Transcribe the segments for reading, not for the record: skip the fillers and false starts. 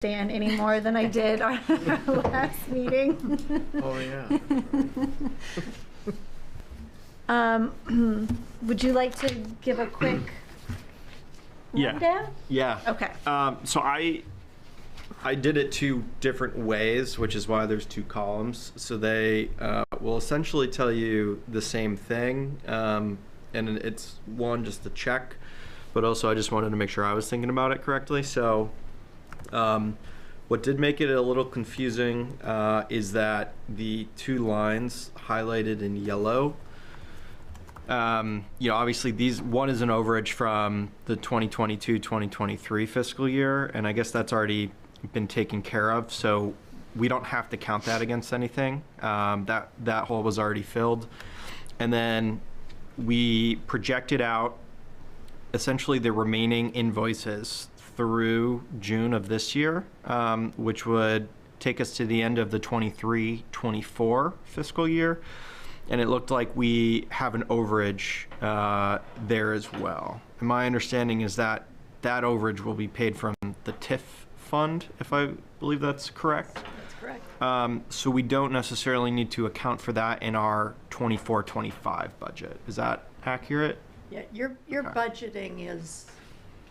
Dan any more than I did on our last meeting. Oh, yeah. Would you like to give a quick rundown? Yeah. Okay. So I did it two different ways, which is why there's two columns. So they will essentially tell you the same thing, and it's one, just a check, but also I just wanted to make sure I was thinking about it correctly. So what did make it a little confusing is that the two lines highlighted in yellow, obviously one is an overage from the 2022-2023 fiscal year, and I guess that's already been taken care of, so we don't have to count that against anything. That hole was already filled. And then we projected out essentially the remaining invoices through June of this year, which would take us to the end of the 23-24 fiscal year. And it looked like we have an overage there as well. And my understanding is that that overage will be paid from the TIF fund, if I believe that's correct. That's correct. So we don't necessarily need to account for that in our 24-25 budget. Is that accurate? Yeah, your Okay. budgeting is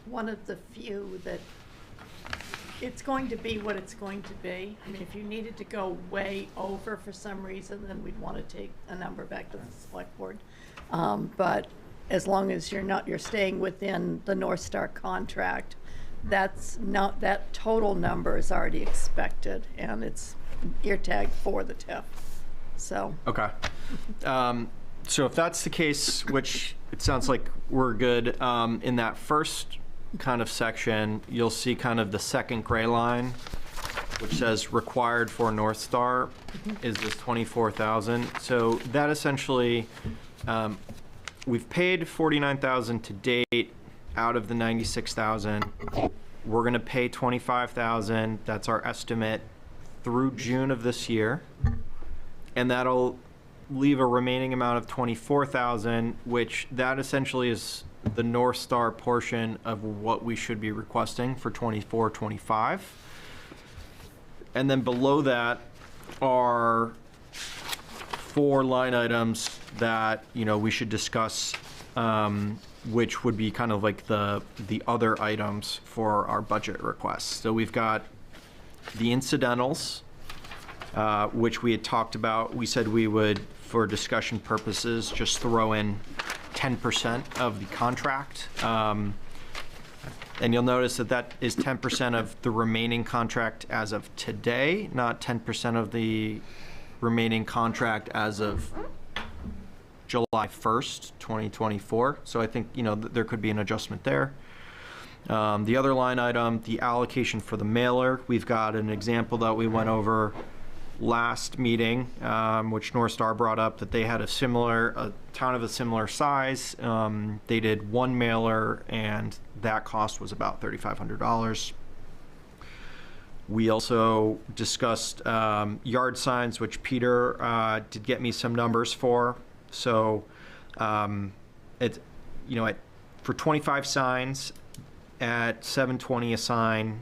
one of the few that it's going to be what it's going to be. I mean, if you needed to go way over for some reason, then we'd want to take a number back to the select board. But as long as you're staying within the North Star contract, that total number is already expected, and it's ear tagged for the TIF. So. Okay. So if that's the case, which it sounds like we're good, in that first kind of section, you'll see kind of the second gray line, which says required for North Star is this 24,000. So that essentially, we've paid 49,000 to date out of the 96,000. We're gonna pay 25,000. That's our estimate through June of this year. And that'll leave a remaining amount of 24,000, which that essentially is the North Star portion of what we should be requesting for 24-25. And then below that are 4 line items that, we should discuss, which would be kind of like the other items for our budget requests. So we've got the incidentals, which we had talked about. We said we would, for discussion purposes, just throw in 10% of the contract. And you'll notice that is 10% of the remaining contract as of today, not 10% of the remaining contract as of July 1st, 2024. So I think, there could be an adjustment there. The other line item, the allocation for the mailer, we've got an example that we went over last meeting, which North Star brought up, that they had a town of a similar size. They did one mailer, and that cost was about $3,500. We also discussed yard signs, which Peter did get me some numbers for. So for 25 signs at $720 a sign,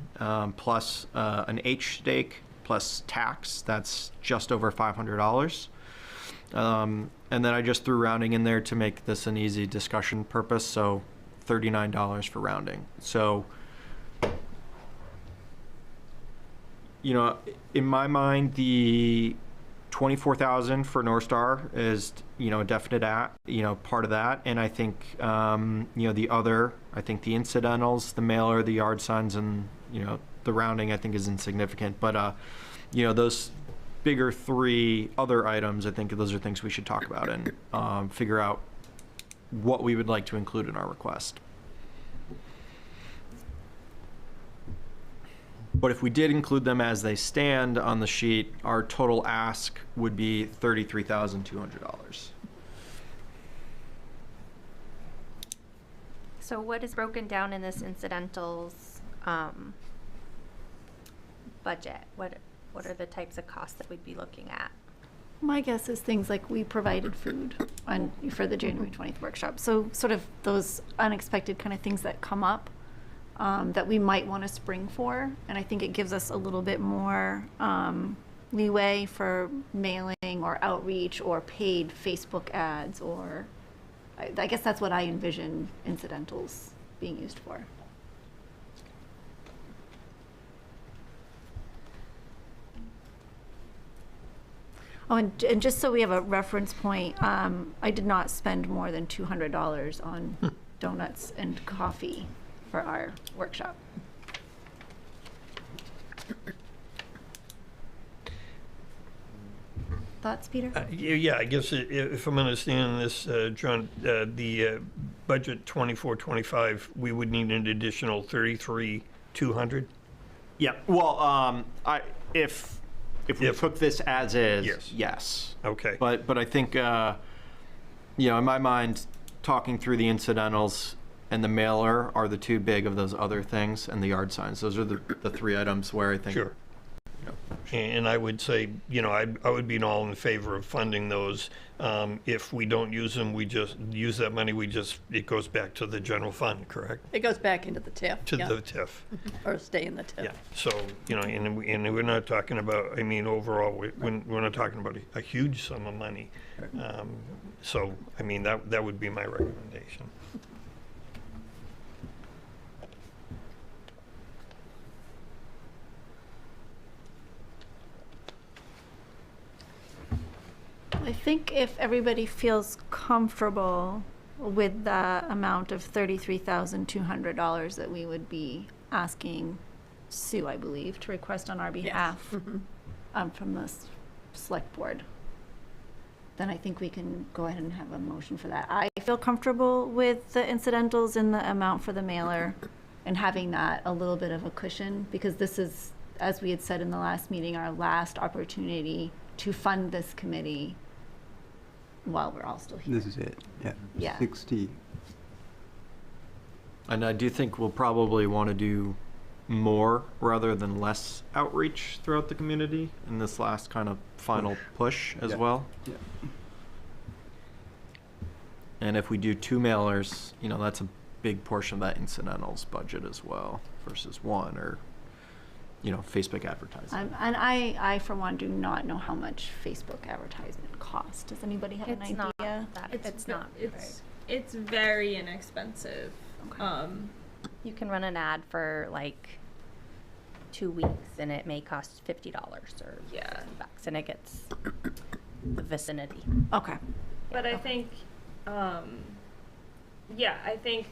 plus an H stake, plus tax, that's just over $500. And then I just threw rounding in there to make this an easy discussion purpose, so $39 for rounding. So, in my mind, the 24,000 for North Star is, a definite part of that. And I think, the other, I think the incidentals, the mailer, the yard signs, and, the rounding, I think, is insignificant. But, those bigger 3 other items, I think those are things we should talk about and figure out what we would like to include in our request. But if we did include them as they stand on the sheet, our total ask would be $33,200. So what is broken down in this incidentals budget? What are the types of costs that we'd be looking at? My guess is things like we provided food for the January 20th workshop. So sort of those unexpected kind of things that come up that we might want to spring for. And I think it gives us a little bit more leeway for mailing or outreach or paid Facebook ads, or I guess that's what I envision incidentals being used for. Oh, and just so we have a reference point, I did not spend more than $200 on donuts and coffee for our workshop. Thoughts, Peter? Yeah, I guess if I'm understanding this, John, the budget 24-25, we would need an additional 33,200? Yeah, well, if we took this as is, Yes. yes. Okay. But I think, in my mind, talking through the incidentals and the mailer are the two big of those other things, and the yard signs. Those are the three items where I think. Sure. And I would say, I would be all in favor of funding those. If we don't use them, we just use that money, it goes back to the general fund, correct? It goes back into the TIF. To yeah. the TIF. Or stay in the TIF. Yeah, so, and we're not talking about, overall, we're not talking about a huge sum of money. So, that would be my recommendation. I think if everybody feels comfortable with the amount of $33,200 that we would be asking Sue, I believe, to request on our behalf from the select board, then I think we can go ahead and have a motion for that. I feel comfortable with the incidentals and the amount for the mailer and having that a little bit of a cushion, because this is, as we had said in the last meeting, our last opportunity to fund this committee while we're all still here. This is it, yeah. Yeah. 60. And I do think we'll probably want to do more rather than less outreach throughout the community in this last kind of final push as Yeah. well. Yeah. And if we do 2 mailers, that's a big portion of that incidentals budget as well versus 1, or Facebook advertising. And I, for one, do not know how much Facebook advertisement costs. Does anybody have an It's idea? not that, it's not. It's very inexpensive. Okay. You can run an ad for like 2 weeks and it may cost $50 or Yeah. $50, and it gets the vicinity. Okay. But I think, I think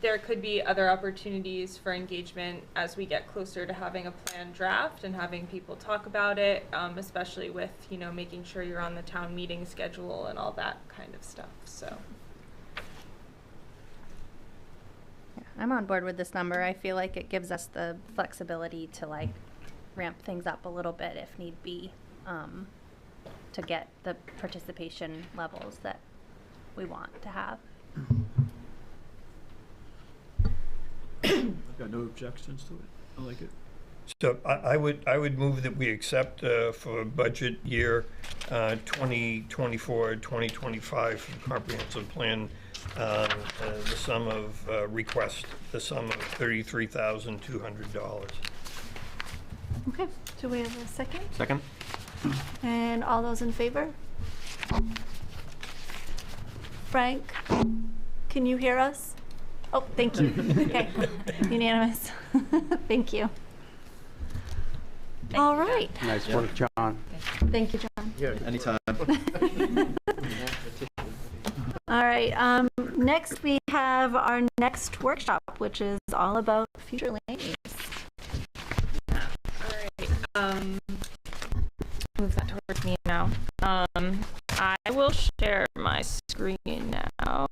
there could be other opportunities for engagement as we get closer to having a planned draft and having people talk about it, especially with, making sure you're on the town meeting schedule and all that kind of stuff, so. Yeah, I'm on board with this number. I feel like it gives us the flexibility to like ramp things up a little bit if need be, to get the participation levels that we want to have. I've got no objections to it. I like it. So I would move that we accept for budget year 2024, 2025 comprehensive plan, the sum of the sum of $33,200. Okay. Do we have a second? Second? And all those in favor? Frank, can you hear us? Oh, thank you. Okay, unanimous. Thank you. All right. Nice work, John. Thank you, John. Anytime. All right, next we have our next workshop, which is all about future land use. Move that towards me now. I will share my screen now.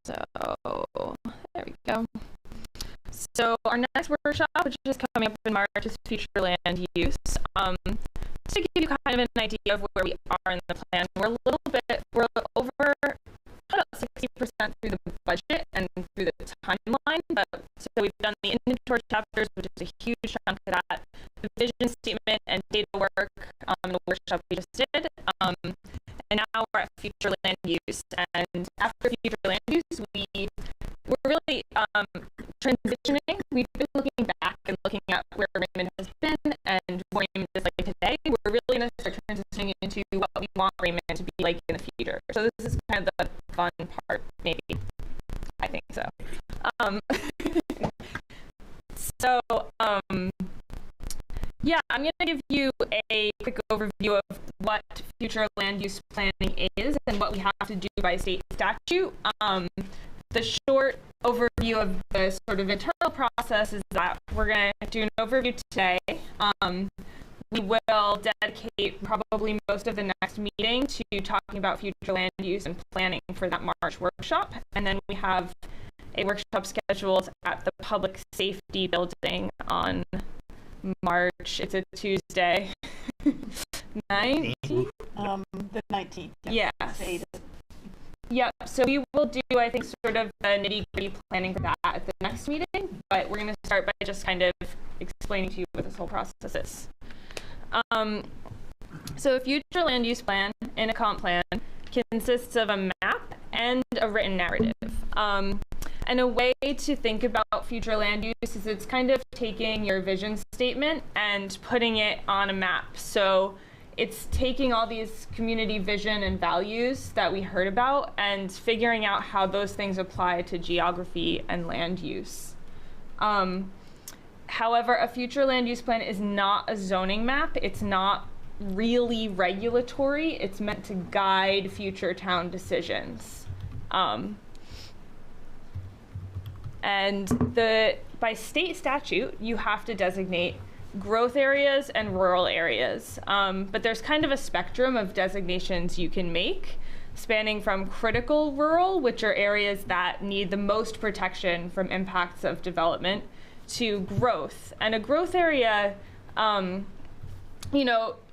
So there we go. So our next workshop, which is coming up in March, is future land use. Just to give you kind of an idea of where we are in the plan, we're over about 60% through the budget and through the timeline, but So we've done the inventory chapters, which is a huge chunk of that, the vision statement and data work in the workshop we just did. And now we're at future land use. And after future land use, we're really transitioning. We've been looking back and looking at where Raymond has been and what Raymond is like today. We're really going to start transitioning into what we want Raymond to be like in the future. So this is kind of the fun part, maybe. I think so. Yeah, I'm going to give you a quick overview of what future land use planning is and what we have to do by state statute. The short overview of the sort of internal process is that we're going to do an overview today. We will dedicate probably most of the next meeting to talking about future land use and planning for that March workshop. And then we have a workshop scheduled at the Public Safety Building on March, it's a Tuesday, 19th? The 19th. Yes. Yep, so we will do, I think, sort of the nitty-gritty planning for that at the next meeting, but we're going to start by just kind of explaining to you what this whole process is. So a future land use plan in a comp plan consists of a map and a written narrative. And a way to think about future land use is it's kind of taking your vision statement and putting it on a map. So it's taking all these community vision and values that we heard about and figuring out how those things apply to geography and land use. However, a future land use plan is not a zoning map. It's not really regulatory. It's meant to guide future town decisions. And by state statute, you have to designate growth areas and rural areas. But there's kind of a spectrum of designations you can make, spanning from critical rural, which are areas that need the most protection from impacts of development, to growth. And a growth area, don't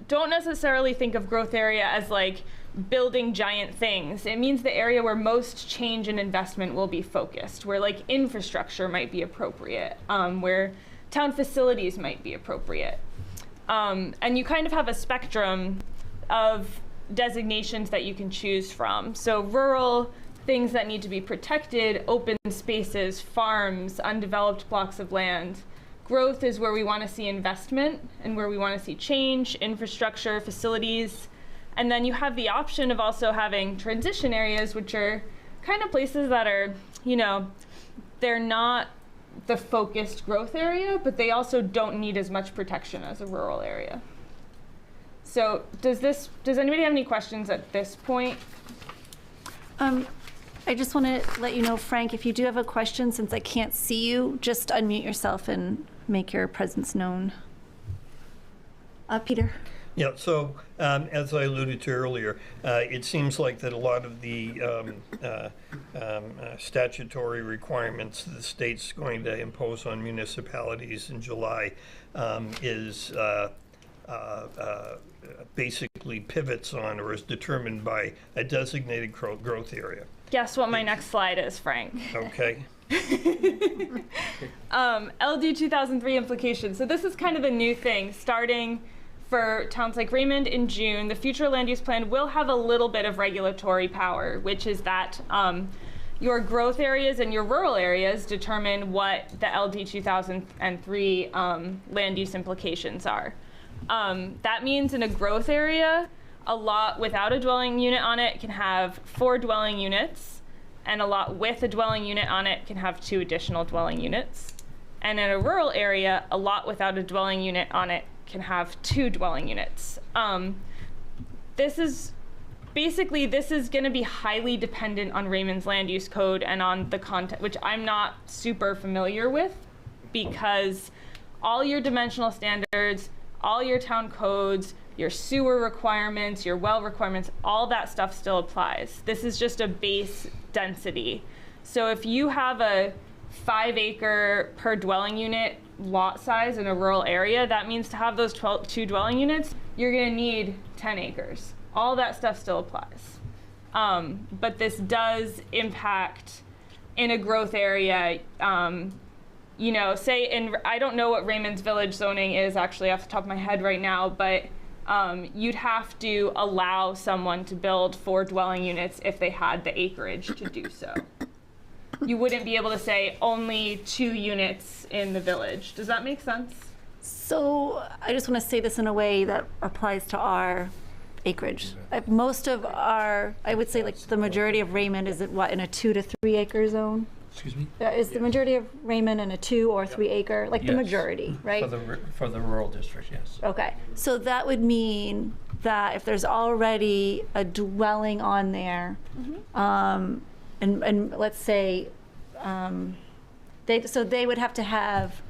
necessarily think of growth area as like building giant things. It means the area where most change and investment will be focused, where like infrastructure might be appropriate, where town facilities might be appropriate. And you kind of have a spectrum of designations that you can choose from. So rural, things that need to be protected, open spaces, farms, undeveloped blocks of land. Growth is where we want to see investment and where we want to see change, infrastructure, facilities. And then you have the option of also having transition areas, which are kind of places that are, they're not the focused growth area, but they also don't need as much protection as a rural area. So does anybody have any questions at this point? I just want to let you know, Frank, if you do have a question, since I can't see you, just unmute yourself and make your presence known. Peter. Yeah, so as I alluded to earlier, it seems like that a lot of the statutory requirements the state's going to impose on municipalities in July is basically pivots on or is determined by a designated growth area. Guess what my next slide is, Frank. Okay. LD 2003 implications. So this is kind of a new thing, starting for towns like Raymond in June. The future land use plan will have a little bit of regulatory power, which is that your growth areas and your rural areas determine what the LD 2003 land use implications are. That means in a growth area, a lot without a dwelling unit on it can have 4 dwelling units, and a lot with a dwelling unit on it can have 2 additional dwelling units. And in a rural area, a lot without a dwelling unit on it can have 2 dwelling units. This is going to be highly dependent on Raymond's land use code and on the content, which I'm not super familiar with, because all your dimensional standards, all your town codes, your sewer requirements, your well requirements, all that stuff still applies. This is just a base density. So if you have a 5 acre per dwelling unit lot size in a rural area, that means to have those 2 dwelling units, you're gonna need 10 acres. All that stuff still applies. But this does impact in a growth area, you know, say I don't know what Raymond's Village zoning is actually off the top of my head right now, but you'd have to allow someone to build 4 dwelling units if they had the acreage to do so. You wouldn't be able to say only 2 units in the village. Does that make sense? So I just want to say this in a way that applies to our acreage. Most of our, I would say like the majority of Raymond is in a 2 to 3 acre zone? Excuse me? Is the majority of Raymond in a 2 or 3 acre, like the Yes. majority, right? For the rural district, yes. Okay, so that would mean that if there's already a dwelling on there, and let's say, they would have to have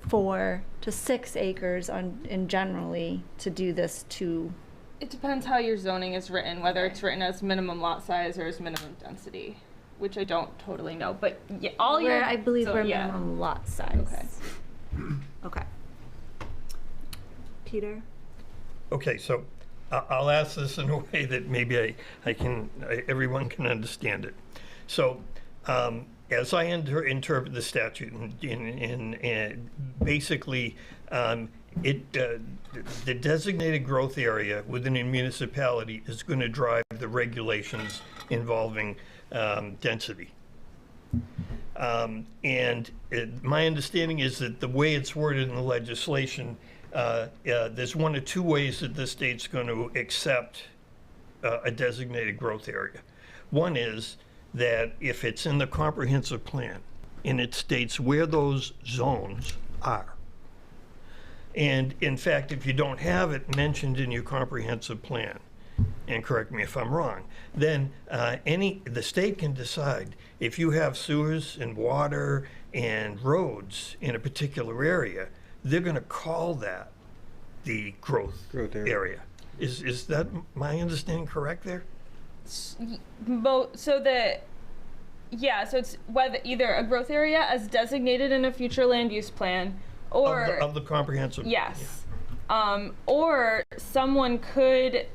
4 to 6 acres in generally to do this to. It depends how your zoning is written, whether it's written as minimum lot size or as minimum density, which I don't totally know. But yeah, I believe we're yeah. minimum lot size. Okay. Okay. Peter? Okay, so I'll ask this in a way that maybe everyone can understand it. So, as I interpret the statute, in basically, the designated growth area within a municipality is going to drive the regulations involving density. My understanding is that the way it's worded in the legislation, there's 1 or 2 ways that the state's going to accept a designated growth area. One is that if it's in the comprehensive plan and it states where those zones are. And in fact, if you don't have it mentioned in your comprehensive plan, and correct me if I'm wrong, then the state can decide if you have sewers and water and roads in a particular area, they're going to call that the growth area. Is that my understanding correct there? So it's whether either a growth area as designated in a future land use plan, or Of the comprehensive. yes. Or someone could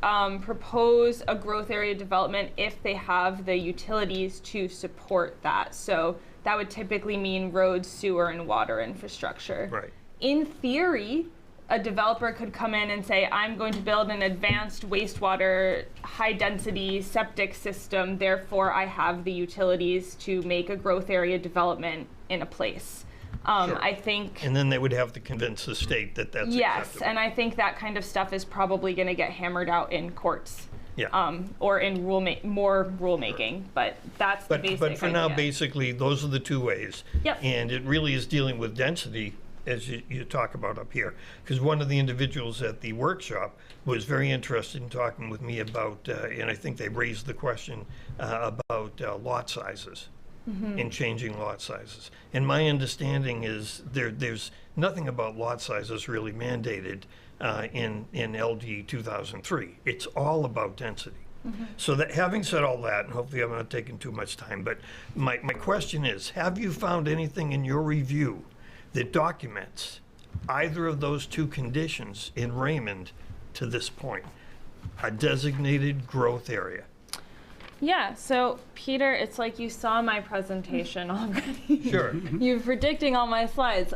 propose a growth area development if they have the utilities to support that. So that would typically mean roads, sewer, and water infrastructure. Right. In theory, a developer could come in and say, I'm going to build an advanced wastewater high-density septic system, therefore I have the utilities to make a growth area development in a place. Sure. I think... And then they would have to convince the state that that's Yes, acceptable. and I think that kind of stuff is probably going to get hammered out in courts. Yeah. Or in more rulemaking, but that's the basic But for now, idea. basically, those are the 2 ways. Yep. And it really is dealing with density, as you talk about up here. Because one of the individuals at the workshop was very interested in talking with me about, and I think they raised the question about lot sizes. And changing lot sizes. And my understanding is there's nothing about lot sizes really mandated in LD 2003. It's all about density. So that, having said all that, and hopefully I'm not taking too much time, but my question is, have you found anything in your review that documents either of those 2 conditions in Raymond to this point? A designated growth area. Yeah, so Peter, it's like you saw my presentation already. Sure. You're predicting all my slides.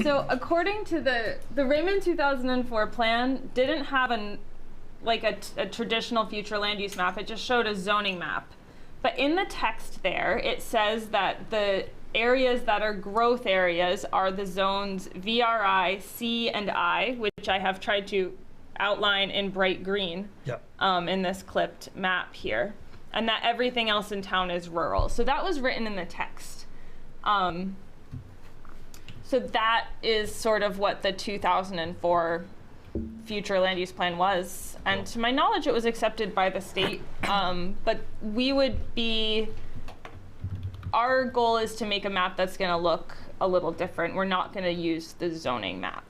So according to the Raymond 2004 plan didn't have a traditional future land use map. It just showed a zoning map. But in the text there, it says that the areas that are growth areas are the zones VRI, C, and I, which I have tried to outline in bright green in this clipped map here. And that everything else in town is rural. So that was written in the text. So that is sort of what the 2004 future land use plan was. And to my knowledge, it was accepted by the state. But our goal is to make a map that's gonna look a little different. We're not gonna use the zoning map.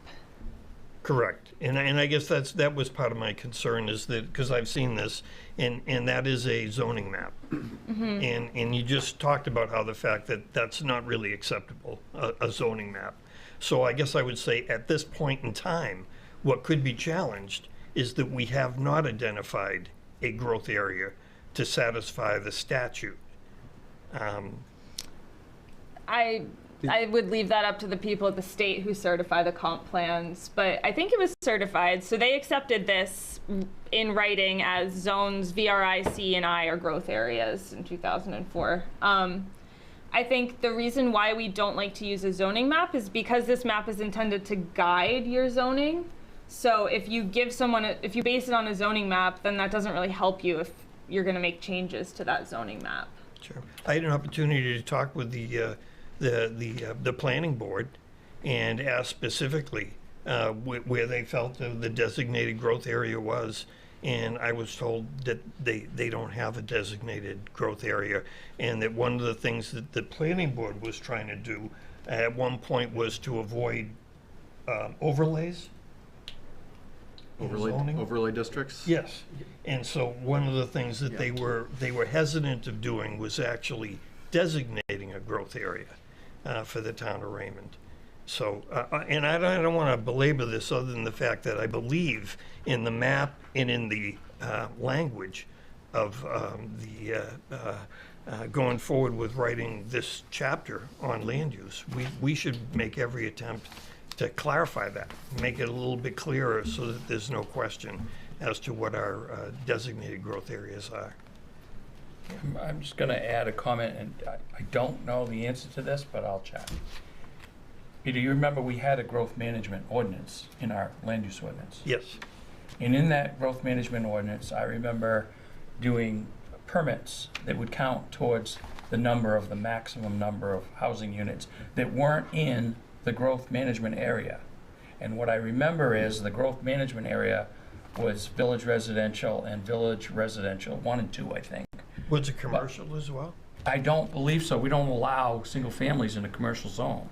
Correct. And I guess that was part of my concern, is that, because I've seen this, and that is a zoning map. And you just talked about how the fact that that's not really acceptable, a zoning map. So I guess I would say at this point in time, what could be challenged is that we have not identified a growth area to satisfy the statute. I would leave that up to the people at the state who certify the comp plans, but I think it was certified. So they accepted this in writing as zones VRI, C, and I are growth areas in 2004. I think the reason why we don't like to use a zoning map is because this map is intended to guide your zoning. So if you give someone, if you base it on a zoning map, then that doesn't really help you if you're going to make changes to that zoning map. Sure. I had an opportunity to talk with the planning board and ask specifically where they felt the designated growth area was. And I was told that they don't have a designated growth area, and that one of the things that the planning board was trying to do at one point was to avoid overlays. in zoning. Overlay districts? Yes, and so one of the things that they were hesitant of doing was actually designating a growth area for the town of Raymond. So, and I don't want to belabor this other than the fact that I believe in the map and in the language of going forward with writing this chapter on land use. We should make every attempt to clarify that, make it a little bit clearer so that there's no question as to what our designated growth areas are. I'm just going to add a comment, and I don't know the answer to this, but I'll check. Peter, you remember we had a growth management ordinance in our land use ordinance? Yes. And in that growth management ordinance, I remember doing permits that would count towards the maximum number of housing units that weren't in the growth management area. And what I remember is the growth management area was village residential and village residential 1 and 2, I think. Was it commercial as well? I don't believe so. We don't allow single families in a commercial zone.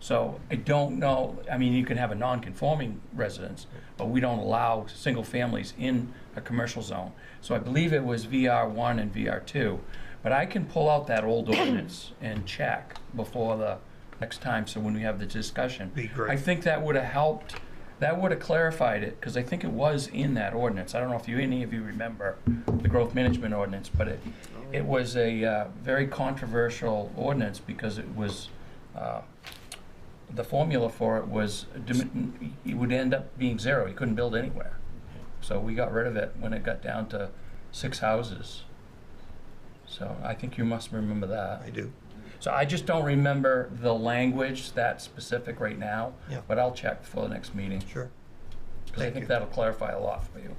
So I don't know, I mean, you can have a non-conforming residence, but we don't allow single families in a commercial zone. So I believe it was VR1 and VR2, but I can pull out that old ordinance and check before the next time, so when we have the discussion. Be great. I think that would have helped, that would have clarified it, because I think it was in that ordinance. I don't know if any of you remember the growth management ordinance, but it was a very controversial ordinance because it was, the formula for it was, it would end up being 0. You couldn't build anywhere. So we got rid of it when it got down to 6 houses. So I think you must remember that. I do. So I just don't remember the language that specific right now, Yeah. but I'll check before the next meeting. Sure. Because I Thank think you. that'll clarify a lot for you.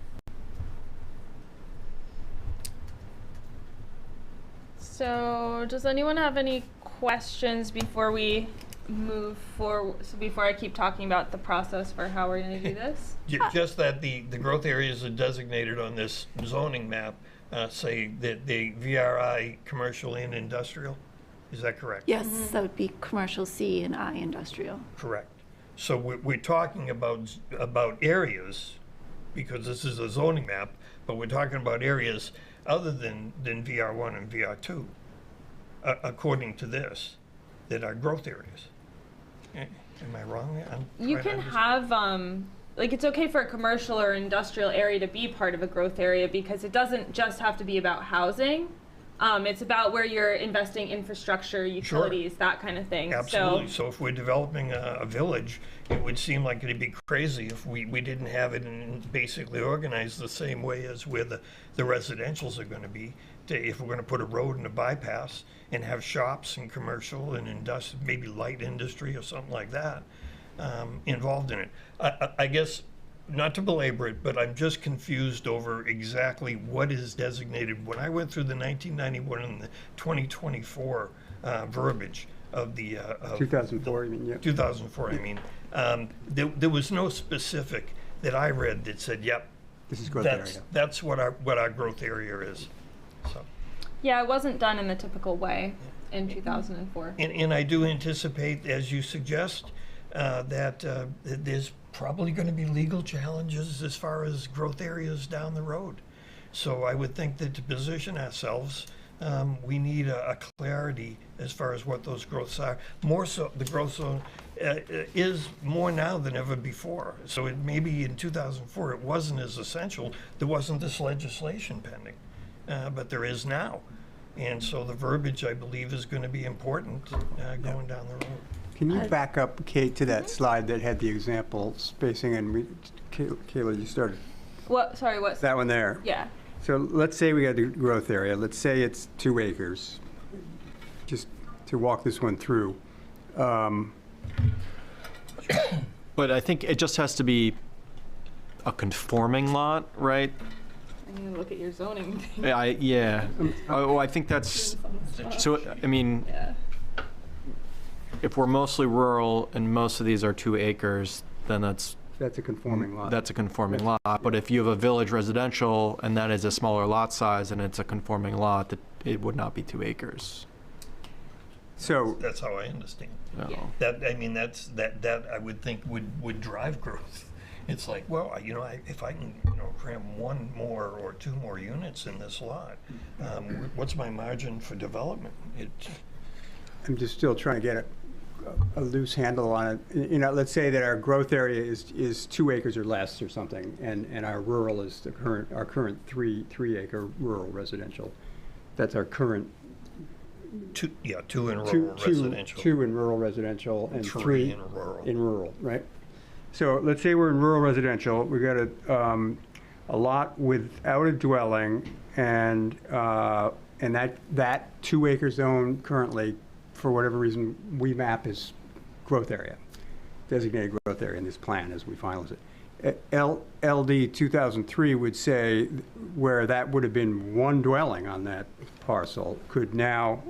So, does anyone have any questions before we move forward? So before I keep talking about the process for how we're going to do this? Just that the growth areas are designated on this zoning map, say that the VRI, commercial and industrial, is that correct? Yes, that would be commercial C and I industrial. Correct. So we're talking about areas, because this is a zoning map, but we're talking about areas other than VR1 and VR2, according to this, that are growth areas. Am I wrong? You can have, like, it's okay for a commercial or industrial area to be part of a growth area because it doesn't just have to be about housing. It's about where you're investing infrastructure, utilities, that kind of thing. Absolutely. So if we're developing a village, it would seem like it'd be crazy if we didn't have it and basically organized the same way as where the residentials are going to be. If we're going to put a road and a bypass and have shops and commercial and industrial, maybe light industry or something like that involved in it. I guess, not to belabor it, but I'm just confused over exactly what is designated. When I went through the 1991 and the 2024 verbiage of the 2004, you mean, yeah. 2004, I mean, there was no specific that I read that said, "Yep, This is growth area. that's what our growth area is." So, Yeah, it wasn't done in the typical way in 2004. and I do anticipate, as you suggest, that there's probably going to be legal challenges as far as growth areas down the road. So I would think that to position ourselves, we need a clarity as far as what those growths are. More so, the growth zone is more now than ever before. So it maybe in 2004 it wasn't as essential. There wasn't this legislation pending, but there is now. And so the verbiage, I believe, is going to be important going down the road. Can you back up, Kate, to that slide that had the example spacing, and Kayla, you started What, sorry, what's, that one there. yeah. So let's say we got the growth area, let's say it's 2 acres, just to walk this one through. But I think it just has to be a conforming lot, right? I'm gonna look at your zoning thing. Yeah. Oh, I think that's, so, I mean, Yeah. if we're mostly rural and most of these are 2 acres, then that's That's a conforming lot. a conforming lot. But if you have a village residential and that is a smaller lot size and it's a conforming lot, that it would not be 2 acres. So, That's how I understand. So, Yeah. That, I mean, that I would think would drive growth. It's like, well, if I can, cram 1 more or 2 more units in this lot, what's my margin for development? I'm just still trying to get a loose handle on it. Let's say that our growth area is 2 acres or less or something, and our rural is our current 3 acre rural residential. That's our current 2 in rural residential. 2 in rural residential and 3 3 in rural. right? So let's say we're in rural residential, we got a lot without a dwelling, and that 2 acre zone currently, for whatever reason, we map as growth area, designated growth area in this plan as we finalize it. LD 2003 would say where that would have been 1 dwelling on that parcel could now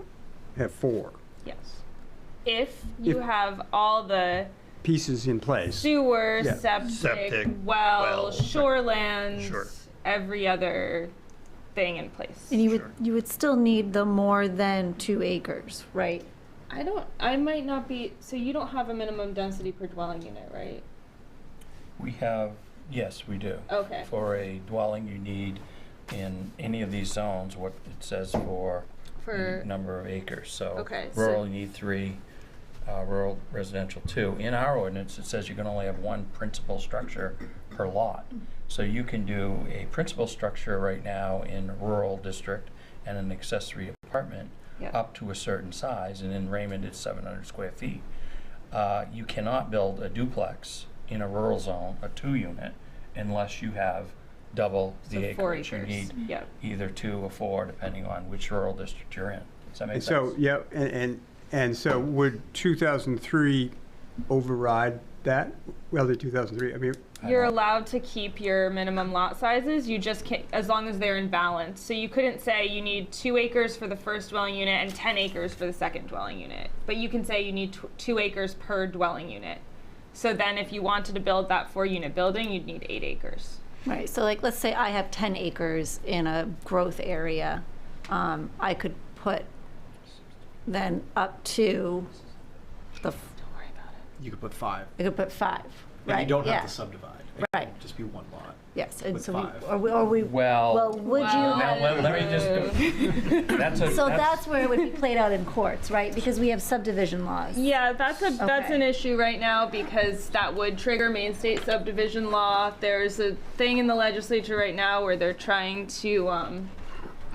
have 4 Yes. If you have all the pieces in place. sewer, Yeah. Septic, wells, shorelands, Sure. every other thing in place. And you Sure. would still need the more than 2 acres, right? I might not be, so you don't have a minimum density per dwelling unit, right? We have, yes, we do. Okay. For a dwelling, you need in any of these zones, what it says for For, the number of acres. So Okay, so- rural, you need 3, rural residential 2. In our ordinance, it says you can only have 1 principal structure per lot. So you can do a principal structure right now in a rural district and an accessory apartment Yeah. up to a certain size, and in Raymond, it's 700 square feet. You cannot build a duplex in a rural zone, a 2-unit, unless you have double so the 4 acreage. You acres. need Yep. either 2 or 4, depending on which rural district you're in. Does that make And sense? so, yeah, and so would 2003 override that? Well, the 2003, I mean, You're allowed to keep your minimum lot sizes, you just can't, as long as they're in balance. So you couldn't say you need 2 acres for the first dwelling unit and 10 acres for the second dwelling unit. But you can say you need 2 acres per dwelling unit. So then if you wanted to build that 4-unit building, you'd need 8 acres. Right, so like, let's say I have 10 acres in a growth area. I could put then up to the, You could put 5. I could put 5, And right? you don't Yeah. have to subdivide. It Right. would just be 1 lot. Yes, and with so 5. or we, Well, well, would you Well, have? now let me just go. So that's where it would be played out in courts, right? Because we have subdivision laws. Yeah, that's Okay. an issue right now because that would trigger Maine State subdivision law. There's a thing in the legislature right now where they're trying to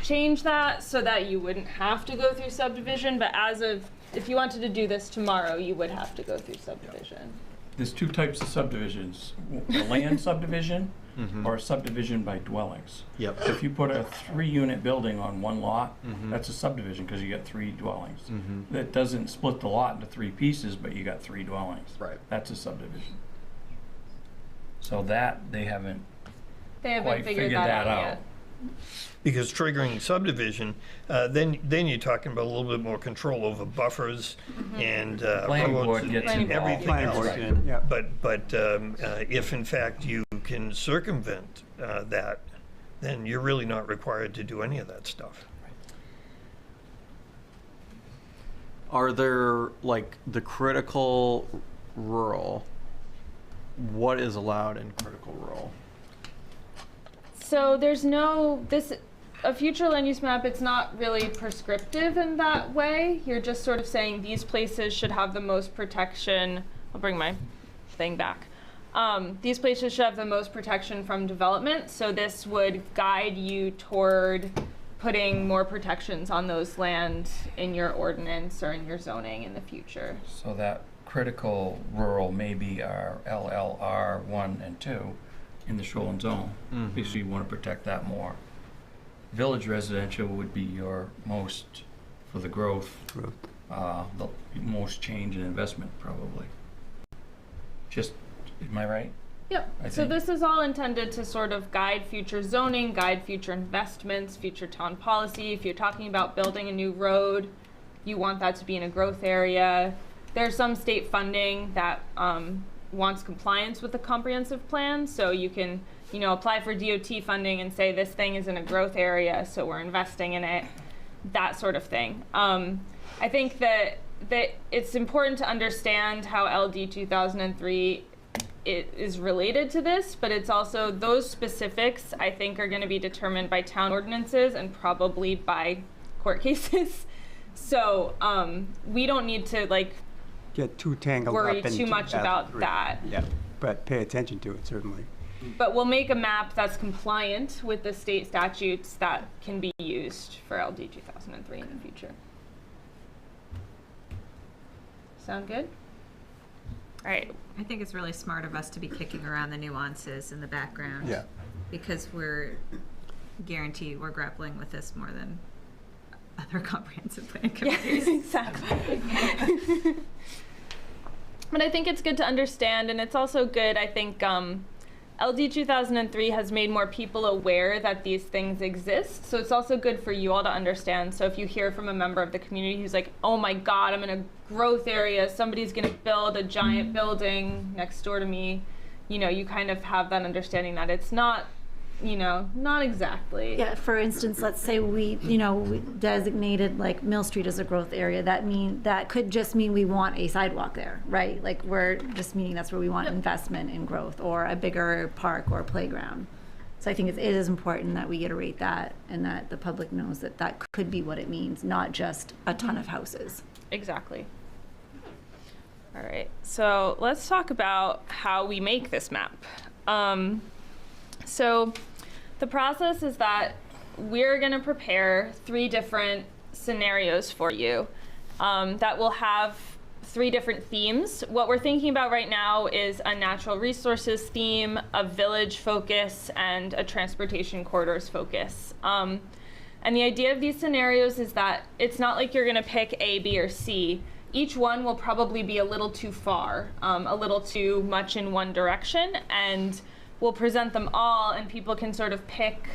change that so that you wouldn't have to go through subdivision. But as of, if you wanted to do this tomorrow, you would have to go through subdivision. There's 2 types of subdivisions, a land subdivision or a subdivision by dwellings. Yep. If you put a 3-unit building on 1 lot, that's a subdivision because you got 3 dwellings. That doesn't split the lot into 3 pieces, but you got 3 dwellings. Right. That's a subdivision. So that, they haven't They haven't quite figured figured that that out out. yet. Because triggering subdivision, then you're talking about a little bit more control over buffers and Planning roads board and gets and involved. everything Planning else. board, yeah. But if in fact you can circumvent that, then you're really not required to do any of that stuff. Are there, like, the critical rural? What is allowed in critical rural? So there's a future land use map, it's not really prescriptive in that way. You're just sort of saying these places should have the most protection. I'll bring my thing back. These places should have the most protection from development. So this would guide you toward putting more protections on those land in your ordinance or in your zoning in the future. So that critical rural may be our LLR 1 and 2 in the shoreline zone, because you want to protect that more. Village residential would be your most, for the growth, the most change in investment probably. Just, am I right? Yep. I So think- this is all intended to sort of guide future zoning, guide future investments, future town policy. If you're talking about building a new road, you want that to be in a growth area. There's some state funding that wants compliance with the comprehensive plan, so you can, you know, apply for DOT funding and say this thing is in a growth area, so we're investing in it, that sort of thing. I think that it's important to understand how LD 2003 it is related to this, but it's also those specifics I think are going to be determined by town ordinances and probably by court cases. So we don't need to like Get too tangled worry up in too much about 2003. that. Yeah, but pay attention to it, certainly. But we'll make a map that's compliant with the state statutes that can be used for LD 2003 in the future. Sound good? All right. I think it's really smart of us to be kicking around the nuances in the background. Yeah. Because we're guaranteed we're grappling with this more than other comprehensive plan committees. Exactly. But I think it's good to understand, and it's also good, I think, LD 2003 has made more people aware that these things exist, so it's also good for you all to understand. So if you hear from a member of the community who's like, oh my god, I'm in a growth area, somebody's going to build a giant building next door to me, you know, you kind of have that understanding that it's not, you know, not exactly. Yeah, for instance, let's say we designated like Mill Street as a growth area. That could just mean we want a sidewalk there, right? Like we're just meaning that's where we want investment in growth, or a bigger park or playground. So I think it is important that we iterate that and that the public knows that that could be what it means, not just a ton of houses. Exactly. All right, so let's talk about how we make this map. So the process is that we're going to prepare 3 different scenarios for you that will have 3 different themes. What we're thinking about right now is a natural resources theme, a village focus, and a transportation corridors focus. And the idea of these scenarios is that it's not like you're going to pick A, B, or C. Each one will probably be a little too far, a little too much in one direction, and we'll present them all, and people can sort of pick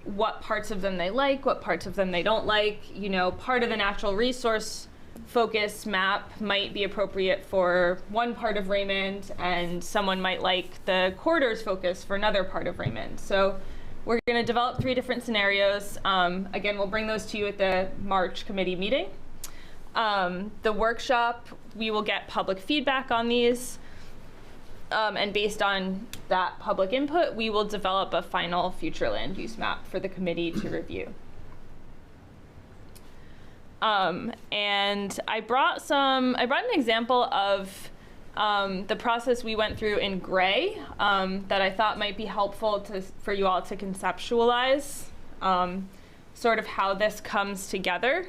what parts of them they like, what parts of them they don't like. You know, part of the natural resource focus map might be appropriate for one part of Raymond, and someone might like the corridors focus for another part of Raymond. So we're going to develop 3 different scenarios. Again, we'll bring those to you at the March committee meeting. The workshop, we will get public feedback on these. And based on that public input, we will develop a final future land use map for the committee to review. And I brought an example of the process we went through in Gray that I thought might be helpful for you all to conceptualize sort of how this comes together.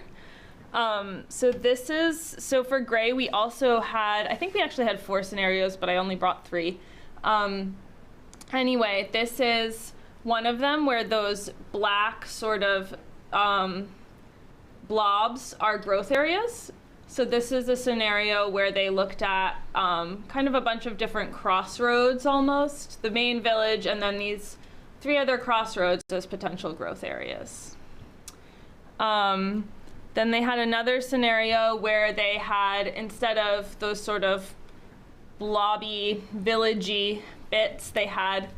So for Gray, we also had, I think we actually had 4 scenarios, but I only brought 3. Anyway, this is one of them where those black sort of blobs are growth areas. So this is a scenario where they looked at kind of a bunch of different crossroads almost, the main village, and then these 3 other crossroads as potential growth areas. Then they had another scenario where they had, instead of those sort of blobby, villagey bits, they had,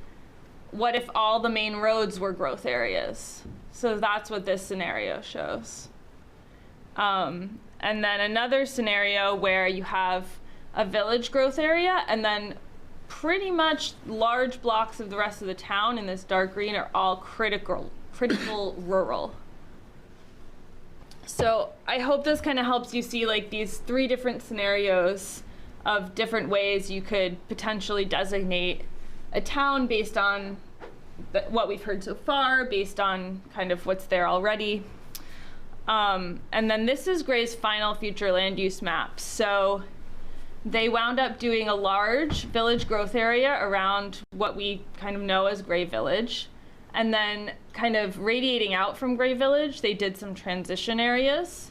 what if all the main roads were growth areas? So that's what this scenario shows. And then another scenario where you have a village growth area, and then pretty much large blocks of the rest of the town in this dark green are all critical rural. So I hope this kind of helps you see like these 3 different scenarios of different ways you could potentially designate a town based on what we've heard so far based on kind of what's there already. And then this is Gray's final future land use map. So they wound up doing a large village growth area around what we kind of know as Gray Village. And then kind of radiating out from Gray Village, they did some transition areas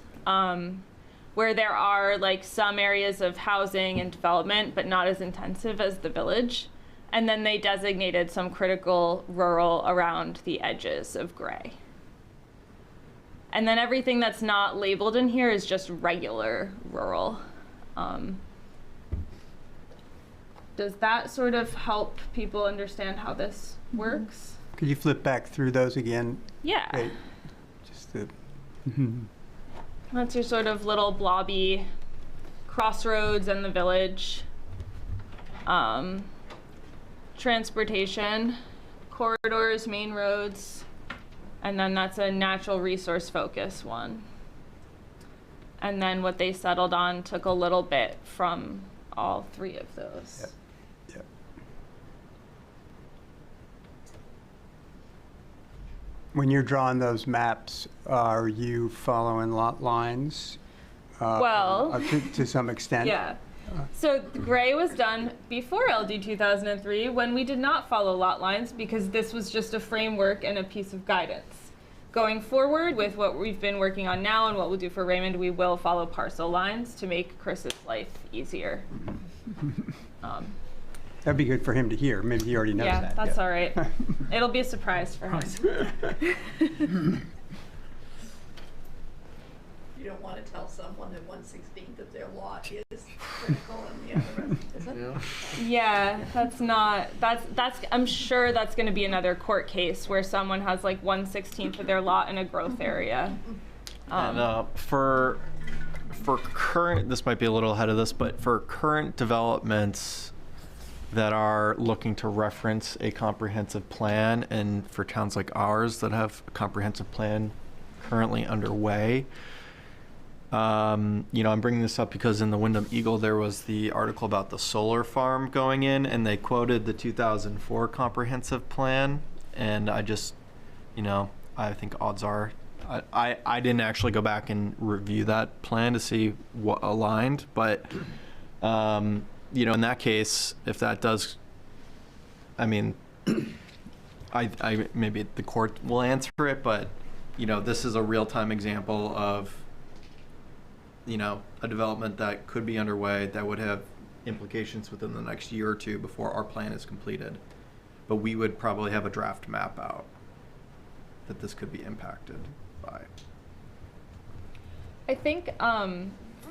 where there are like some areas of housing and development, but not as intensive as the village. And then they designated some critical rural around the edges of Gray. And then everything that's not labeled in here is just regular rural. Does that sort of help people understand how this works? Could you flip back through those again? Yeah. Hey, just the, That's your sort of little blobby crossroads and the village. Transportation, corridors, main roads, and then that's a natural resource focus one. And then what they settled on took a little bit from all three of those. Yep. Yep. When you're drawing those maps, are you following lot lines? Well, To some extent? Yeah. So Gray was done before LD 2003 when we did not follow lot lines because this was just a framework and a piece of guidance. Going forward with what we've been working on now and what we'll do for Raymond, we will follow parcel lines to make Chris's life easier. That'd be good for him to hear. Maybe he already knows Yeah, that. that's all right. It'll be a surprise for him. You don't want to tell someone that 1/16 of their lot is critical and the other rest isn't. Yeah, that's I'm sure that's going to be another court case where someone has like 1/16 of their lot in a growth area. And for current, this might be a little ahead of this, but for current developments that are looking to reference a comprehensive plan, and for towns like ours that have a comprehensive plan currently underway, I'm bringing this up because in the Wyndham Eagle there was the article about the solar farm going in, and they quoted the 2004 comprehensive plan, and I just, I think odds are, I didn't actually go back and review that plan to see what aligned, but in that case, if that does, I maybe the court will answer it, but this is a real-time example of a development that could be underway that would have implications within the next year or two before our plan is completed. But we would probably have a draft map out that this could be impacted by. I think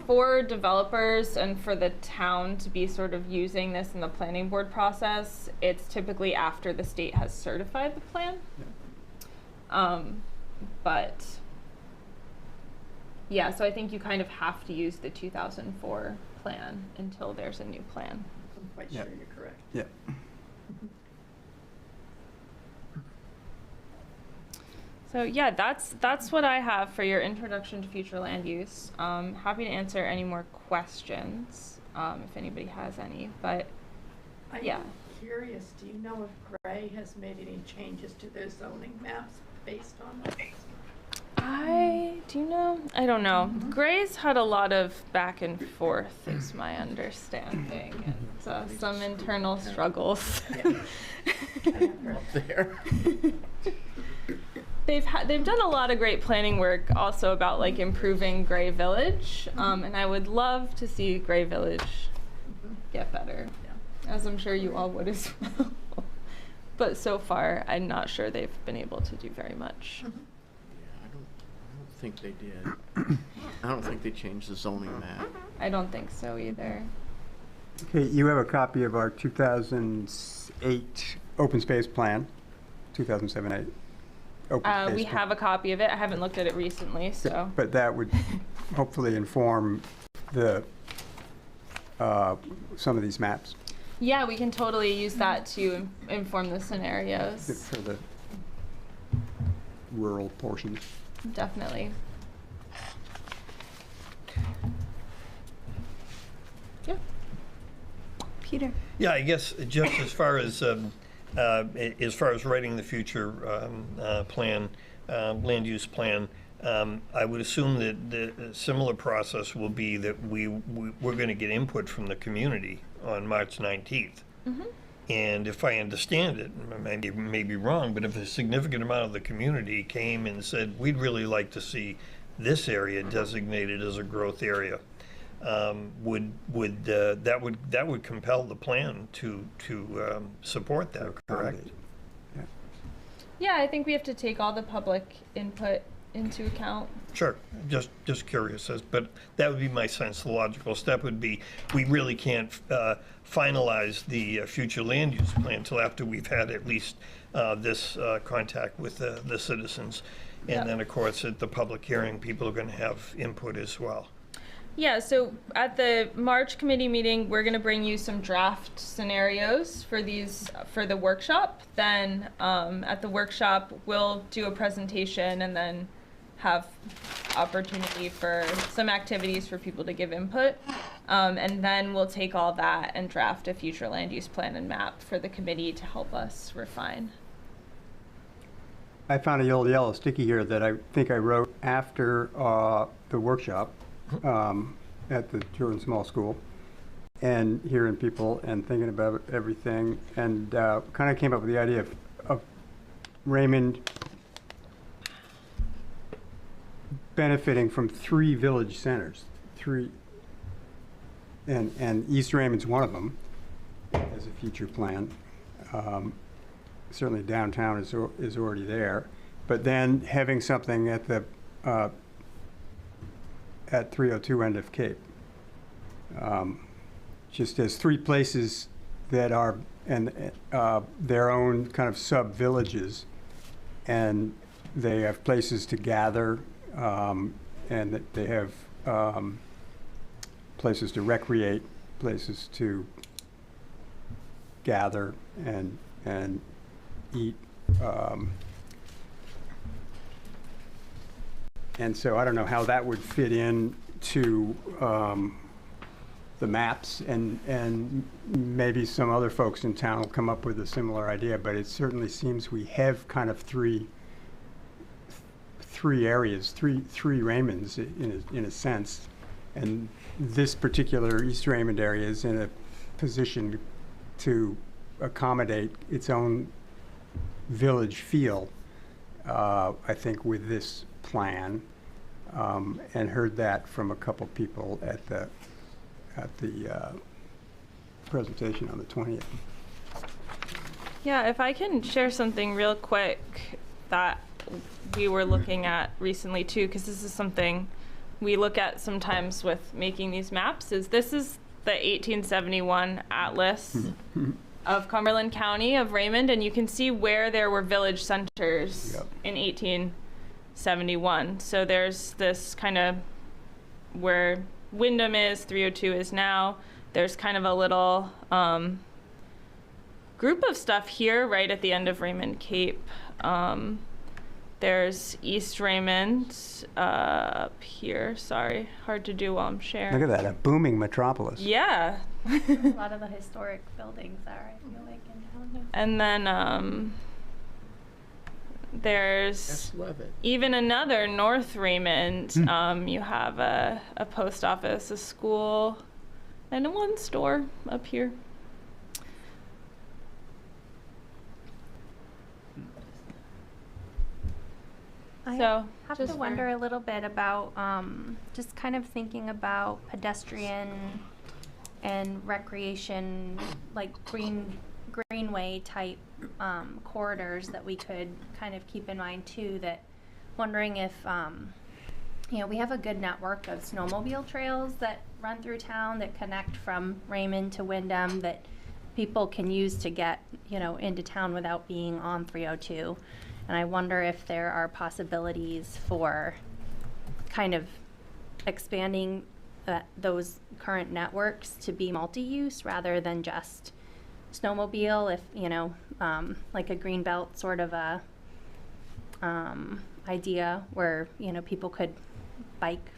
for developers and for the town to be sort of using this in the planning board process, it's typically after the state has certified the plan. Yeah. But yeah, so I think you kind of have to use the 2004 plan until there's a new plan. I'm quite Yeah. sure you're correct. Yeah. So yeah, that's what I have for your introduction to future land use. Happy to answer any more questions if anybody has any. But yeah, I'm curious. Do you know if Gray has made any changes to their zoning maps based on that? I don't know. Gray's had a lot of back and forth, is my understanding, and some internal struggles. There. They've done a lot of great planning work also about like improving Gray Village, and I would love to see Gray Village get better, as I'm sure you all would as well. But so far, I'm not sure they've been able to do very much. I don't think they did. I don't think they changed the zoning map. I don't think so either. Okay, you have a copy of our 2008 open space plan, 2007-8. Open We space have a copy of it. I haven't looked at it recently, so. But that would hopefully inform the, some of these maps Yeah, we can totally use that to inform the scenarios. for the rural portions. Definitely. Yeah. Peter. Yeah, I guess just as far as as far as writing the future plan, land use plan, I would assume that the similar process will be that we're going to get input from the community on March 19th. And if I understand it, I may be wrong, but if a significant amount of the community came and said, we'd really like to see this area designated as a growth area, that would compel the plan to support that, correct? Yeah, I think we have to take all the public input into account. Sure, just curious, but that would be my sense. The logical step would be, we really can't finalize the future land use plan until after we've had at least this contact with the citizens. And Yep. then, of course, at the public hearing, people are going to have input as well. Yeah, so at the March committee meeting, we're gonna bring you some draft scenarios for the workshop. Then at the workshop, we'll do a presentation and then have opportunity for some activities for people to give input. And then we'll take all that and draft a future land use plan and map for the committee to help us refine. I found a old yellow sticky here that I think I wrote after the workshop at the Jordan Small School, and hearing people and thinking about everything, and kind of came up with the idea of Raymond benefiting from 3 village centers, and East Raymond's one of them as a future plan. Certainly downtown is already there, but then having something at the at 302 end of Cape, just as 3 places that are and their own kind of sub villages, and they have places to gather, and that they have places to recreate, places to gather and eat. And so I don't know how that would fit in to the maps, and maybe some other folks in town will come up with a similar idea, but it certainly seems we have kind of three areas, three Raymonds in a sense. And this particular East Raymond area is in a position to accommodate its own village feel, I think, with this plan, and heard that from a couple people at the presentation on the 20th. Yeah, if I can share something real quick that we were looking at recently too, because this is something we look at sometimes with making these maps, this is the 1871 atlas of Cumberland County of Raymond, and you can see where there were village centers in 1871. So there's this kind of where Wyndham is, 302 is now. There's kind of a little group of stuff here right at the end of Raymond Cape. There's East Raymond up here. Sorry, hard to do while I'm sharing. Look at that, a booming metropolis. Yeah. A lot of the historic buildings are, I feel like, in town. And then there's even another North Raymond. You have a post office, a school, and a one store up here. I So, have just to for- wonder a little bit about just kind of thinking about pedestrian and recreation, like greenway type corridors that we could kind of keep in mind too. That wondering if we have a good network of snowmobile trails that run through town that connect from Raymond to Wyndham that people can use to get into town without being on 302. And I wonder if there are possibilities for kind of expanding those current networks to be multi-use rather than just snowmobile, if, like a greenbelt sort of a idea where, people could bike,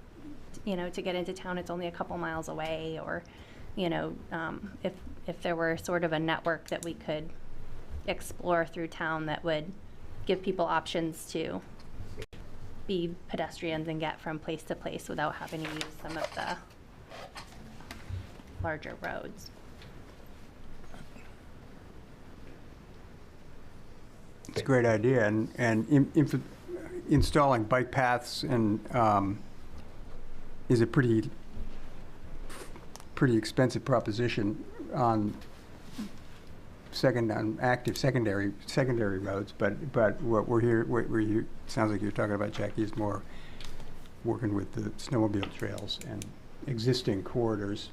to get into town. It's only a couple miles away, or, if there were sort of a network that we could explore through town that would give people options to be pedestrians and get from place to place without having to use some of the larger roads. It's a great idea, and installing bike paths and is a pretty expensive proposition on active secondary roads. But what we're sounds like you're talking about, Jackie, is more working with the snowmobile trails and existing corridors.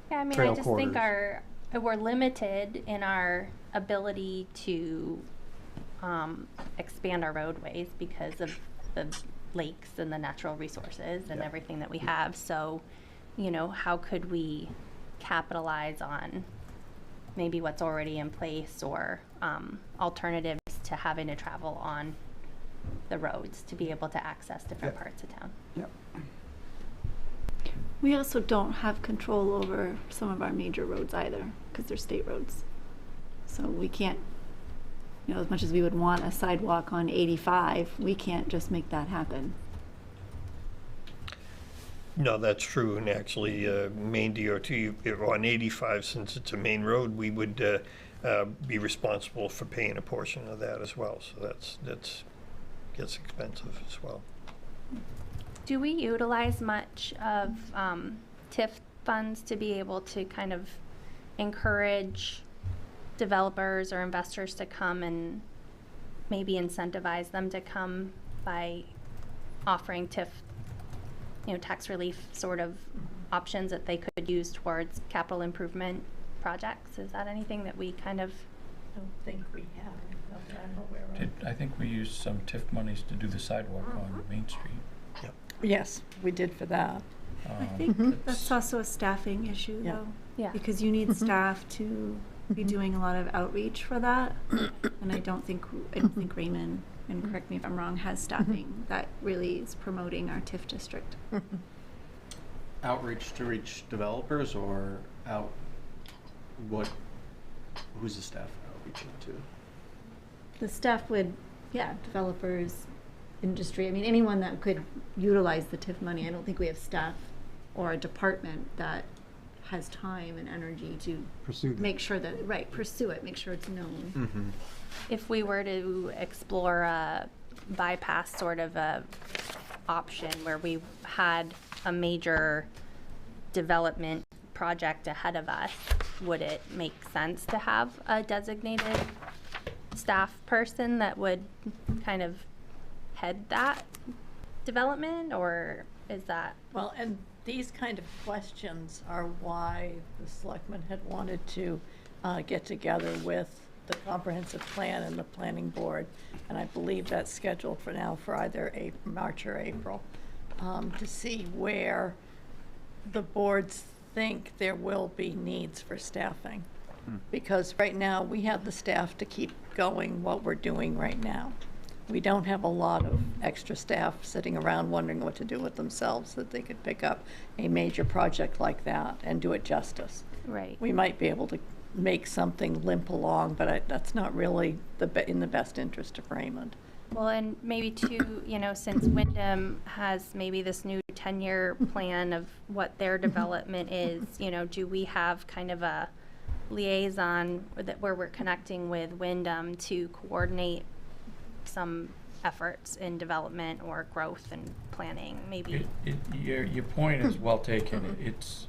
Yeah, I mean, I trail just think corridors. we're limited in our ability to expand our roadways because of the lakes and the natural resources and everything that we have. So, you know, how could we capitalize on maybe what's already in place or alternatives to having to travel on the roads to be able to access different parts of town? Yep. We also don't have control over some of our major roads either, because they're state roads. So we can't, you know, as much as we would want a sidewalk on 85, we can't just make that happen. No, that's true, and actually, Maine DOT, on 85, since it's a main road, we would be responsible for paying a portion of that as well, so that's gets expensive as well. Do we utilize much of TIF funds to be able to kind of encourage developers or investors to come and maybe incentivize them to come by offering TIF, you know, tax relief sort of options that they could use towards capital improvement projects? Is that anything that we kind of? I don't think we have, not that I'm aware of. I think we used some TIF monies to do the sidewalk on Main Street. Yes, we did for that. I think that's also a staffing issue, Yeah. though. Yeah. Because you need staff to be doing a lot of outreach for that. And I don't think Raymond, and correct me if I'm wrong, has staffing that really is promoting our TIF district. Outreach to reach developers or who's the staff outreaching to? The staff would, developers, industry, I mean, anyone that could utilize the TIF money. I don't think we have staff or a department that has time and energy to Pursue that. make sure that, pursue it, make sure it's known. Mm-hmm. If we were to explore a bypass sort of a option where we had a major development project ahead of us, would it make sense to have a designated staff person that would kind of head that development, or is that? Well, and these kind of questions are why the selectmen had wanted to get together with the comprehensive plan and the planning board. And I believe that's scheduled for now for either March or April, to see where the boards think there will be needs for staffing. Because right now, we have the staff to keep going what we're doing right now. We don't have a lot of extra staff sitting around wondering what to do with themselves, that they could pick up a major project like that and do it justice. Right. We might be able to make something limp along, but that's not really in the best interest of Raymond. Well, and maybe too, you know, since Wyndham has maybe this new 10-year plan of what their development is, you know, do we have kind of a liaison where we're connecting with Wyndham to coordinate some efforts in development or growth and planning, maybe? Your point is well taken. It's,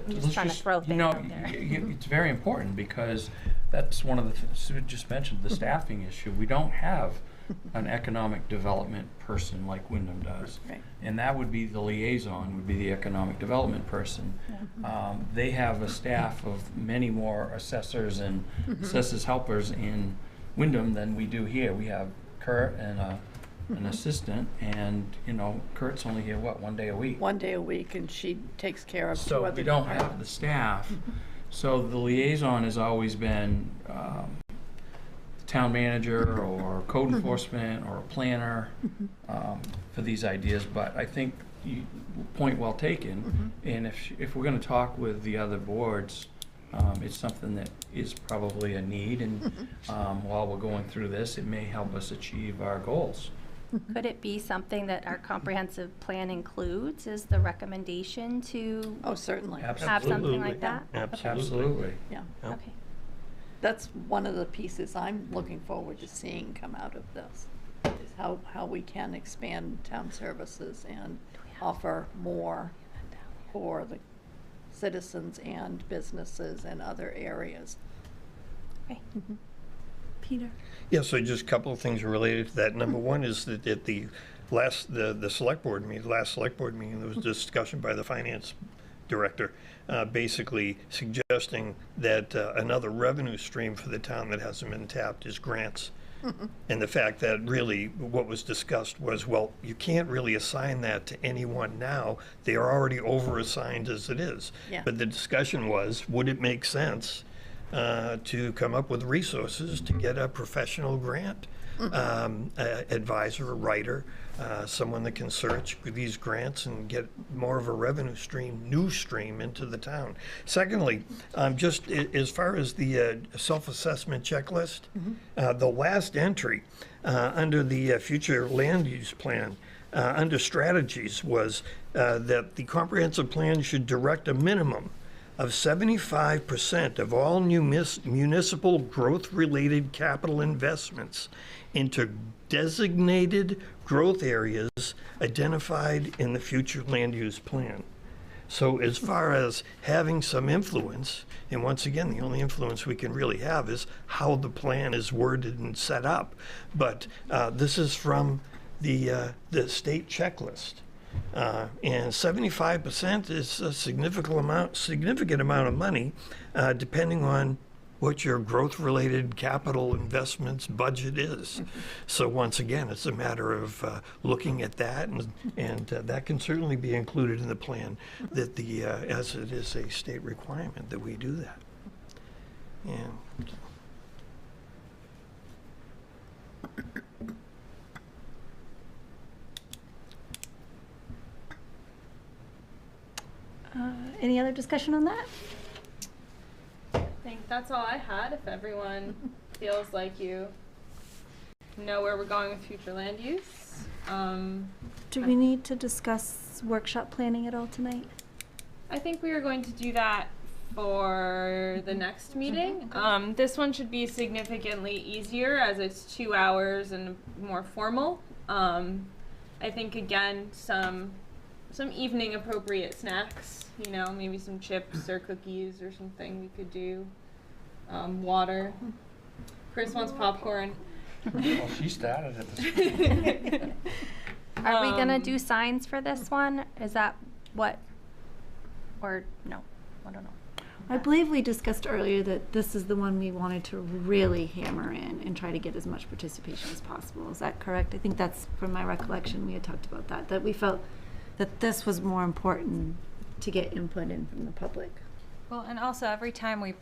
just trying to throw things out there. It's very important because that's one of the, Sue just mentioned, the staffing issue. We don't have an economic development person like Wyndham does. Right. And that would be the liaison, would be the economic development person. They have a staff of many more assessors and assessors helpers in Wyndham than we do here. We have Kurt and an assistant, and you know, Kurt's only here, what, 1 day a week? 1 day a week, and she takes care of two So other we don't have departments. the staff. So the liaison has always been town manager or code enforcement or a planner for these ideas. But I think point well taken. And if we're going to talk with the other boards, It's something that is probably a need, and while we're going through this, it may help us achieve our goals. Could it be something that our comprehensive plan includes, is the recommendation to Oh, certainly. have something Absolutely. like that? Absolutely. Yeah. Yep. Okay. That's one of the pieces I'm looking forward to seeing come out of this, is how we can expand town services and offer more for the citizens and businesses and other areas. Okay. Peter? Yeah, so just a couple of things related to that. Number one is that at the last select board meeting, there was discussion by the finance director, basically suggesting that another revenue stream for the town that hasn't been tapped is grants. And the fact that really what was discussed was, well, you can't really assign that to anyone now. They are already over-assigned as it is. Yeah. But the discussion was, would it make sense to come up with resources to get a professional grant advisor, a writer, someone that can search these grants and get more of a revenue stream, new stream into the town. Secondly, just as far as the self-assessment checklist, the last entry under the future land use plan, under strategies, was that the comprehensive plan should direct a minimum of 75% of all new municipal growth-related capital investments into designated growth areas identified in the future land use plan. So as far as having some influence, and once again, the only influence we can really have is how the plan is worded and set up. But this is from the state checklist. And 75% is a significant amount of money, depending on what your growth-related capital investments budget is. So once again, it's a matter of looking at that, and that can certainly be included in the plan, that as it is a state requirement that we do that. And Any other discussion on that? I think that's all I had. If everyone feels like you know where we're going with future land use. Do we need to discuss workshop planning at all tonight? I think we are going to do that for the next meeting. This one should be significantly easier as it's 2 hours and more formal. I think again, some evening appropriate snacks, you know, maybe some chips or cookies or something we could do. Water. Chris wants popcorn. Well, she started it. Are we gonna do signs for this one? Is that what, or no? I don't know. I believe we discussed earlier that this is the one we wanted to really hammer in and try to get as much participation as possible. Is that correct? I think that's, from my recollection, we had talked about that we felt that this was more important to get input in from the public. Well, and also every time we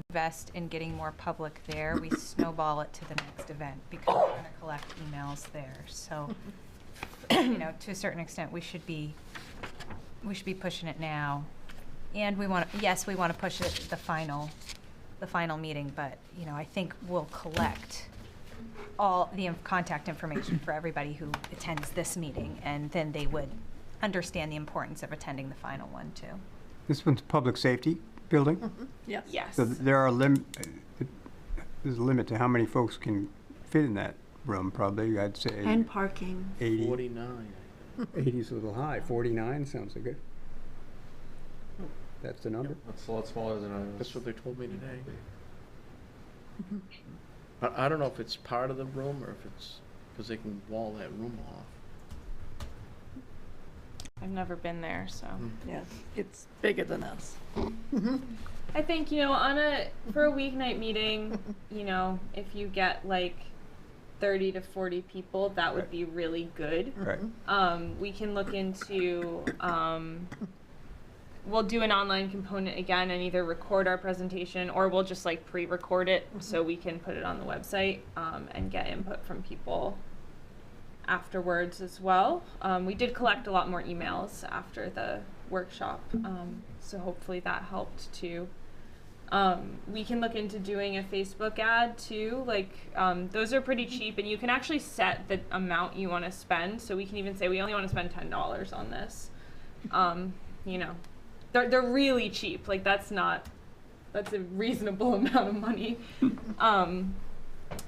invest in getting more public there, we snowball it to the next event because we're going to collect emails there. So, you know, to a certain extent, we should be pushing it now. And we want to push it the final meeting, but, you know, I think we'll collect all the contact information for everybody who attends this meeting, and then they would understand the importance of attending the final one too. This one's public safety building? Yes. Yes. So there's a limit to how many folks can fit in that room, probably, I'd say. And parking. 80. 49. 80 is a little high. 49 sounds like good. That's the number. That's a lot smaller than I was. That's what they told me today. I don't know if it's part of the room or if it's because they can wall that room off. I've never been there, so. Yes, it's bigger than us. I think, you know, for a weeknight meeting, you know, if you get like 30 to 40 people, that would be really good. Right. We can look into, we'll do an online component again and either record our presentation or we'll just like pre-record it so we can put it on the website and get input from people afterwards as well. We did collect a lot more emails after the workshop. So hopefully that helped too. We can look into doing a Facebook ad too. Like, those are pretty cheap, and you can actually set the amount you want to spend. So we can even say we only want to spend $10 on this. You know, they're really cheap. Like, that's a reasonable amount of money.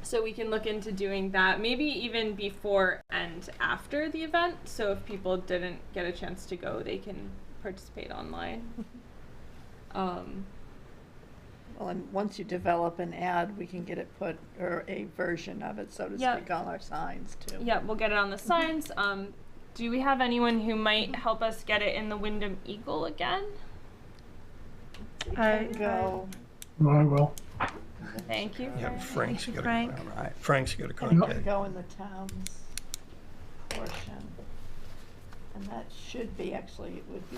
So we can look into doing that, maybe even before and after the event. So if people didn't get a chance to go, they can participate online. Well, and once you develop an ad, we can get it put, or a version of it, so to Yep. speak, on our signs too. Yeah, we'll get it on the signs. Do we have anyone who might help us get it in the Wyndham Eagle again? Go. I will. Thank you. Yeah, Frank's got Frank. All right. Frank's got a And it can contact. go in the town's portion. And that should be, actually, it would be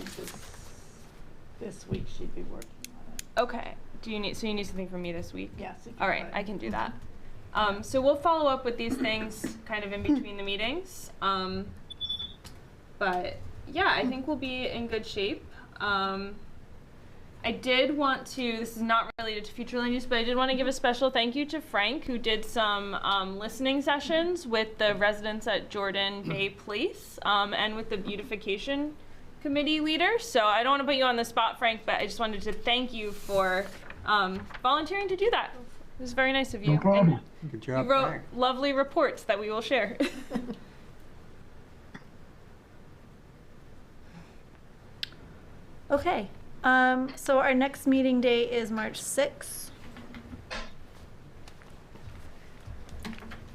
this week she'd be working on it. Okay. So you need something from me this week? Yes. if you All right, would. I can do that. So we'll follow up with these things kind of in between the meetings. But yeah, I think we'll be in good shape. I did want to, this is not related to future land use, but I did want to give a special thank you to Frank, who did some listening sessions with the residents at Jordan Bay Place and with the beautification committee leader. So I don't want to put you on the spot, Frank, but I just wanted to thank you for volunteering to do that. It was very nice of you. No problem. Good You job, wrote Frank. lovely reports that we will share. Okay, so our next meeting day is March 6th.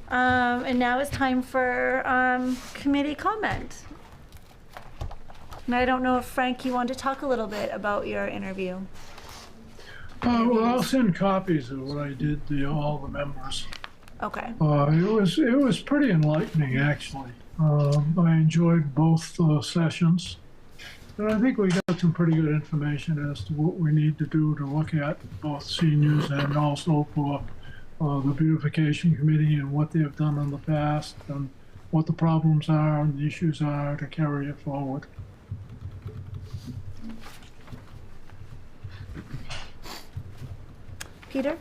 And now it's time for committee comment. And I don't know if Frank, you want to talk a little bit about your interview. Well, I'll send copies of what I did to all the members. Okay. It was pretty enlightening, actually. I enjoyed both sessions. And I think we got some pretty good information as to what we need to do to look at both seniors and also for the beautification committee and what they've done in the past and what the problems are and the issues are to carry it forward. Peter?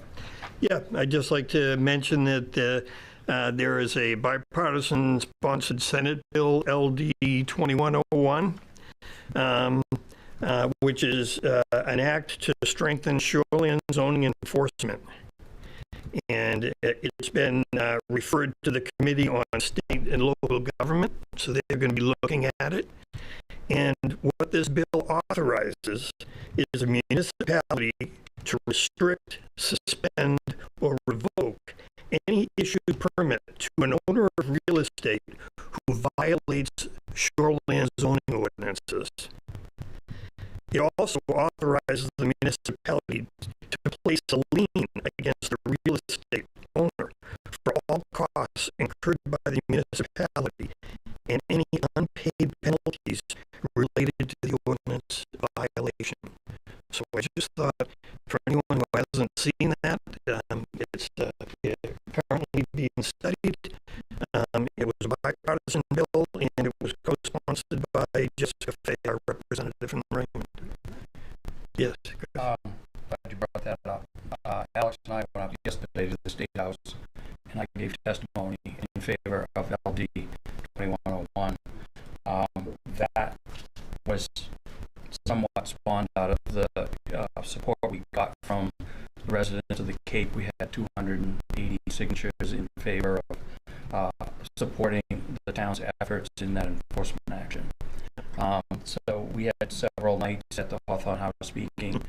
Yeah, I'd just like to mention that there is a bipartisan sponsored Senate bill, LD 2101, which is an act to strengthen shoreline zoning enforcement. And it's been referred to the Committee on State and Local Government, so they're going to be looking at it. And what this bill authorizes is a municipality to restrict, suspend, or revoke any issued permit to an owner of real estate who violates shoreline zoning ordinances. It also authorizes the municipality to place a lien against the real estate owner for all costs incurred by the municipality and any unpaid penalties related to the ordinance violation. So I just thought, for anyone who hasn't seen that, it's currently being studied. It was a bipartisan bill, and it was co-sponsored by Jessica Fay, our representative from Raymond. Yes. Glad you brought that up. Alex and I went up yesterday to the State House, and I gave testimony in favor of LD 2101. That was somewhat spawned out of the support we got from the residents of the Cape. We had 280 signatures in favor of supporting the town's efforts in that enforcement action. So we had several nights at the Hawthorne House speaking,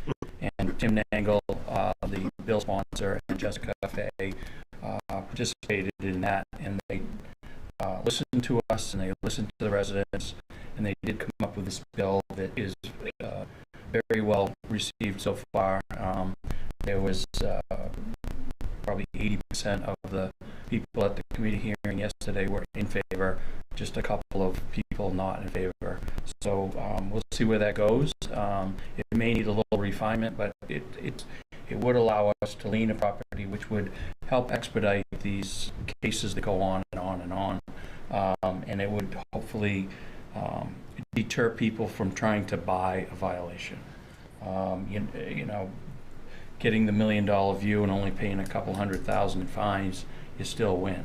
and Tim Nangle, the bill sponsor, and Jessica Fay participated in that, and they listened to us, and they listened to the residents, and they did come up with this bill that is very well received so far. There was probably 80% of the people at the committee hearing yesterday were in favor, just a couple of people not in favor. So we'll see where that goes. It may need a little refinement, but it would allow us to lien a property, which would help expedite these cases that go on and on and on. And it would hopefully deter people from trying to buy a violation. You know, getting the $1 million view and only paying a couple $100,000 in fines, you still win.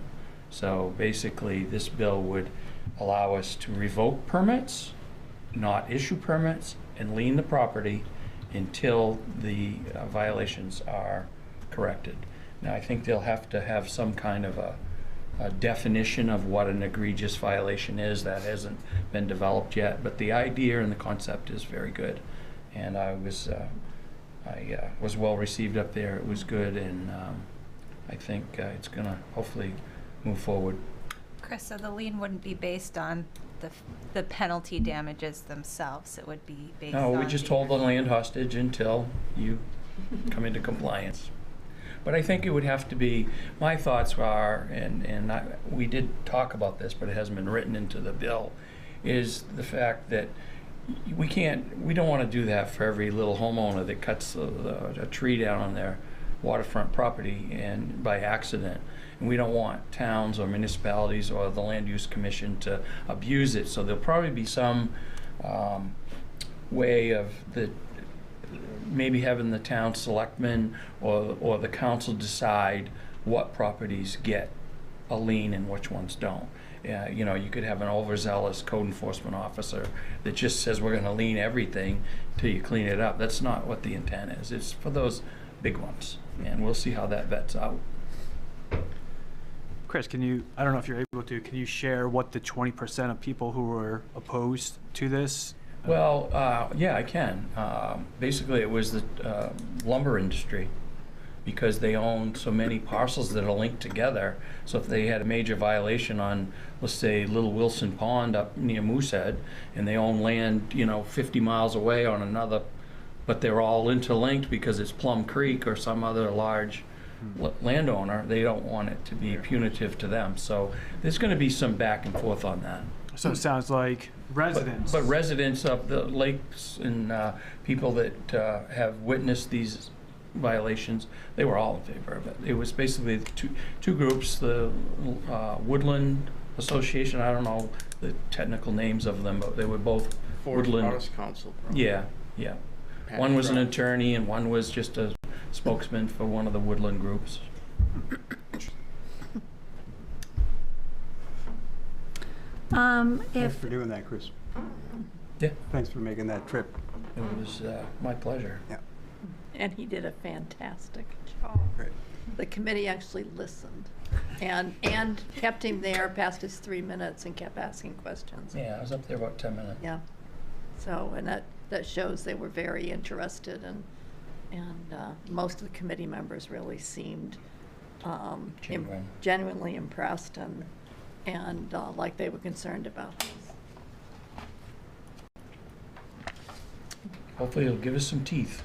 So basically, this bill would allow us to revoke permits, not issue permits, and lien the property until the violations are corrected. Now, I think they'll have to have some kind of a definition of what an egregious violation is. That hasn't been developed yet, but the idea and the concept is very good. And I was well received up there. It was good, and I think it's going to hopefully move forward. Chris, so the lien wouldn't be based on the penalty damages themselves. It would be based on. No, we just hold the land hostage until you come into compliance. But I think it would have to be, my thoughts are, and we did talk about this, but it hasn't been written into the bill, is the fact that we don't want to do that for every little homeowner that cuts a tree down on their waterfront property and by accident. And we don't want towns or municipalities or the Land Use Commission to abuse it. So there'll probably be some way of maybe having the town selectmen or the council decide what properties get a lien and which ones don't. You know, you could have an overzealous code enforcement officer that just says we're going to lien everything till you clean it up. That's not what the intent is. It's for those big ones, and we'll see how that vets out. Chris, can you, I don't know if you're able to, can you share what the 20% of people who were opposed to this? Well, yeah, I can. Basically, it was the lumber industry, because they own so many parcels that are linked together. So if they had a major violation on, let's say, Little Wilson Pond up near Moosehead, and they own land, 50 miles away on another, but they're all interlinked because it's Plum Creek or some other large landowner, they don't want it to be punitive to them. So there's going to be some back and forth on that. So it sounds like residents. But residents of the lakes and people that have witnessed these violations, they were all in favor of it. It was basically two groups, the Woodland Association, I don't know the technical names of them, but they were both Woodland. Forest Council. Yeah. One was an attorney and one was just a spokesman for one of the Woodland groups. Thanks for doing that, Chris. Yeah, Thanks for making that trip. it was my pleasure. Yeah. And he did a fantastic job. Great. The committee actually listened and kept him there past his 3 minutes and kept asking questions. Yeah, I was up there about 10 minutes. Yeah. So, and that shows they were very interested, and most of the committee members really seemed Genuine. genuinely impressed and like they were concerned about this. Hopefully it'll give us some teeth.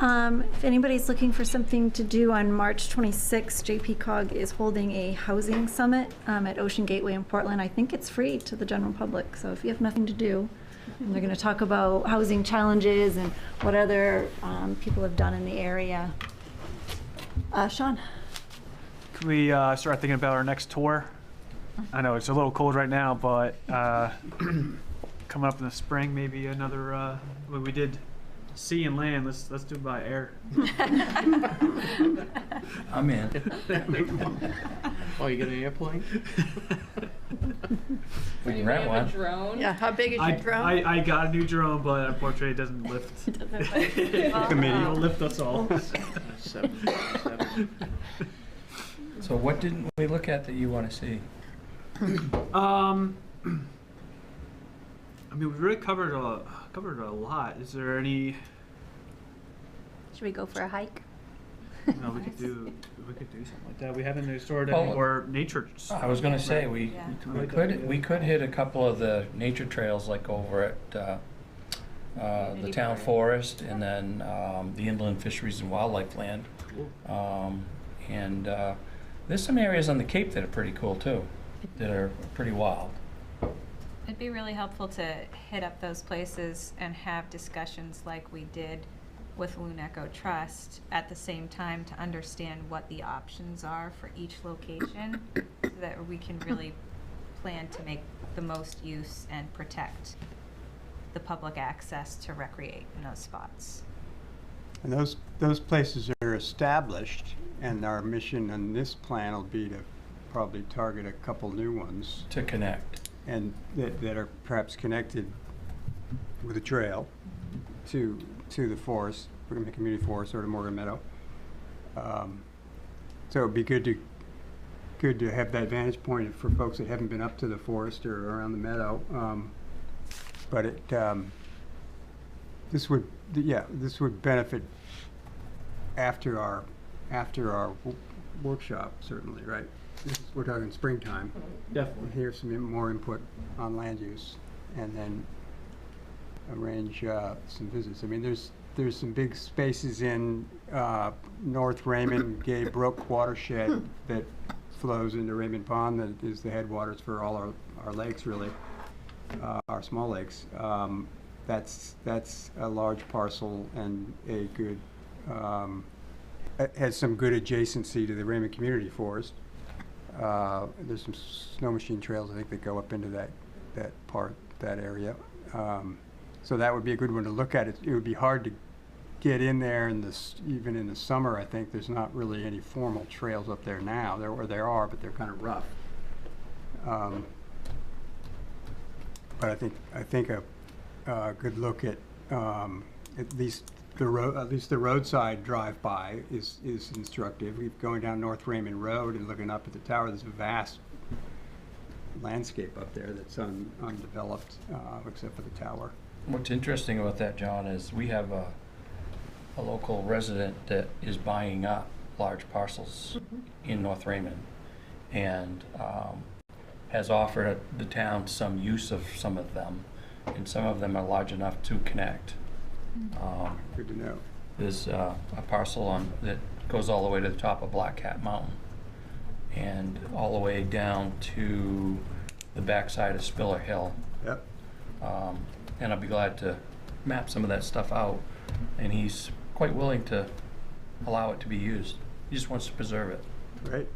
If anybody's looking for something to do on March 26th, JPCOG is holding a housing summit at Ocean Gateway in Portland. I think it's free to the general public, so if you have nothing to do, and they're going to talk about housing challenges and what other people have done in the area. Sean? Can we start thinking about our next tour? I know it's a little cold right now, but coming up in the spring, maybe another, when we did sea and land, let's do it by air. I'm in. Oh, you get an airplane? We Do can you rent have one. a drone? Yeah, how big is your drone? I got a new drone, but unfortunately it doesn't lift. It'll lift us all. Seven. So what didn't we look at that you want to see? I mean, we really covered a lot. Is there any? Should we go for a hike? No, we could do something like that. We haven't explored Well, any more nature. I was going to say we Yeah. we could hit a couple of the nature trails like over at the town forest and then the inland fisheries and wildlife land. And there's some areas on the Cape that are pretty cool too, that are pretty wild. It'd be really helpful to hit up those places and have discussions like we did with Loon Echo Trust at the same time to understand what the options are for each location so that we can really plan to make the most use and protect the public access to recreate in those spots. And those places are established, and our mission on this plan will be to probably target a couple new ones, To connect. and that are perhaps connected with a trail to the forest, the community forest or to Morgan Meadow. So it'd be good to have that vantage point for folks that haven't been up to the forest or around the meadow. But this would benefit after our workshop, certainly, right? We're talking springtime. Definitely. Hear some more input on land use, and then arrange some visits. I mean, there's some big spaces in North Raymond Gay Brook watershed that flows into Raymond Pond, that is the headwaters for all our lakes, really, our small lakes. That's a large parcel and a good, has some good adjacency to the Raymond Community Forest. There's some snow machine trails, I think, that go up into that area. So that would be a good one to look at. It would be hard to get in there even in the summer. I think there's not really any formal trails up there now. There are, but they're kind of rough. But I think a good look at least the roadside drive-by is instructive. We're going down North Raymond Road and looking up at the tower. There's a vast landscape up there that's undeveloped, except for the tower. What's interesting about that, John, is we have a local resident that is buying up large parcels in North Raymond, and has offered the town some use of some of them, and some of them are large enough to connect. Good to know. There's a parcel that goes all the way to the top of Black Cat Mountain, and all the way down to the backside of Spiller Hill. Yep. And I'll be glad to map some of that stuff out. And he's quite willing to allow it to be used. He just wants to preserve it. Right.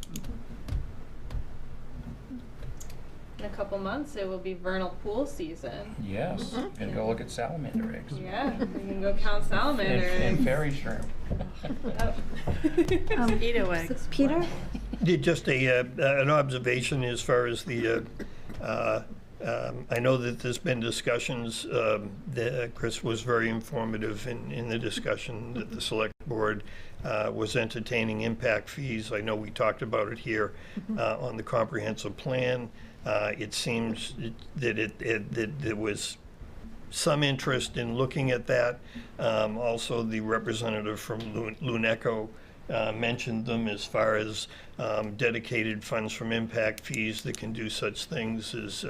In a couple months, it will be vernal pool season. Yes, and go look at salamander eggs. Yeah, we can go count salamander And eggs. fairy shrimp. Mosquito eggs. Peter? Just an observation as far as the, I know that there's been discussions, that Chris was very informative in the discussion that the select board was entertaining impact fees. I know we talked about it here on the comprehensive plan. It seems that there was some interest in looking at that. Also, the representative from Luneco mentioned them as far as dedicated funds from impact fees that can do such things as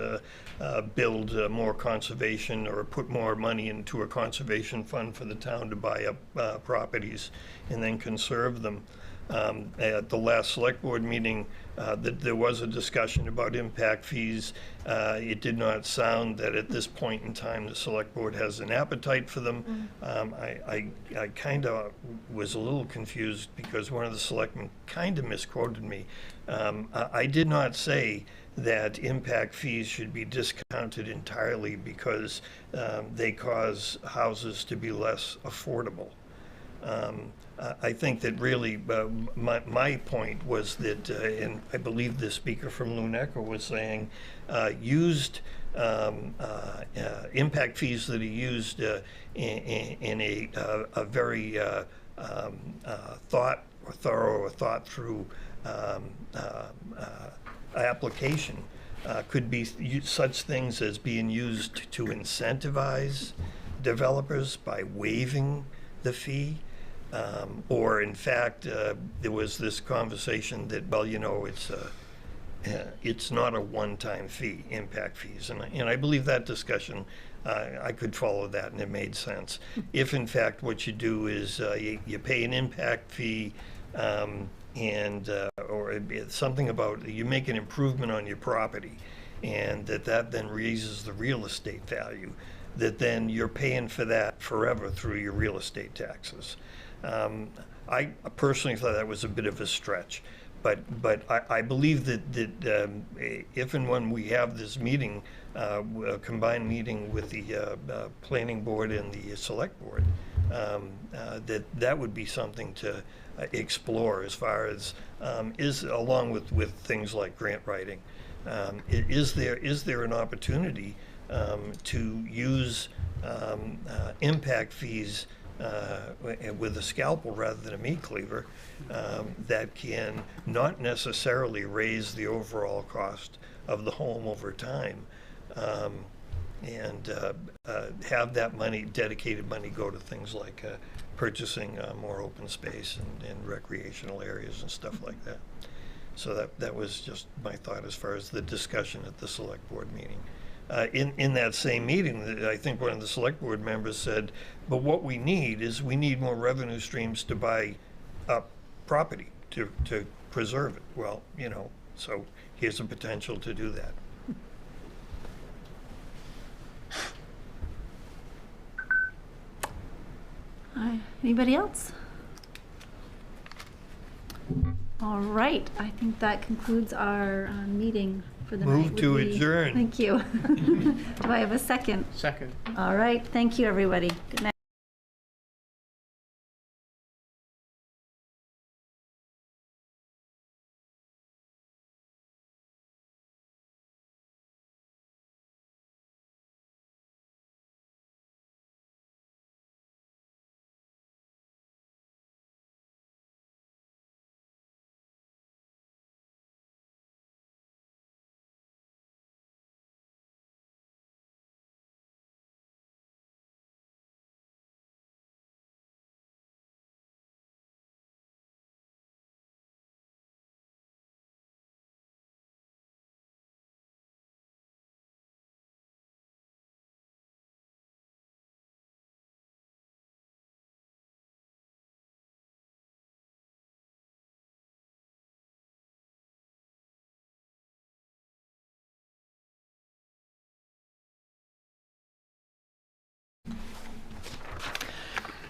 build more conservation or put more money into a conservation fund for the town to buy up properties and then conserve them. At the last select board meeting, there was a discussion about impact fees. It did not sound that at this point in time the select board has an appetite for them. I kind of was a little confused because one of the selectmen kind of misquoted me. I did not say that impact fees should be discounted entirely because they cause houses to be less affordable. I think that really my point was that, and I believe the speaker from Luneco was saying, used impact fees that are used in a very thought through application could be such things as being used to incentivize developers by waiving the fee. Or in fact, there was this conversation that, well, you know, it's not a one-time fee, impact fees. And I believe that discussion, I could follow that and it made sense. If in fact what you do is you pay an impact fee or something about you make an improvement on your property and that then raises the real estate value, that then you're paying for that forever through your real estate taxes. I personally thought that was a bit of a stretch, But I believe that if and when we have this meeting, a combined meeting with the planning board and the select board, that would be something to explore as far as along with things like grant writing. Is there an opportunity to use impact fees with a scalpel rather than a meat cleaver that can not necessarily raise the overall cost of the home over time, and have that money, dedicated money, go to things like purchasing more open space and recreational areas and stuff like that. So that was just my thought as far as the discussion at the select board meeting. In that same meeting, I think one of the select board members said, but what we need is more revenue streams to buy up property to preserve it. Well, so here's a potential to do that. Anybody else? All right, I think that concludes our meeting for the night. Move to adjourn. Thank you. Do I have a second? Second. All right, thank you, everybody. Good night.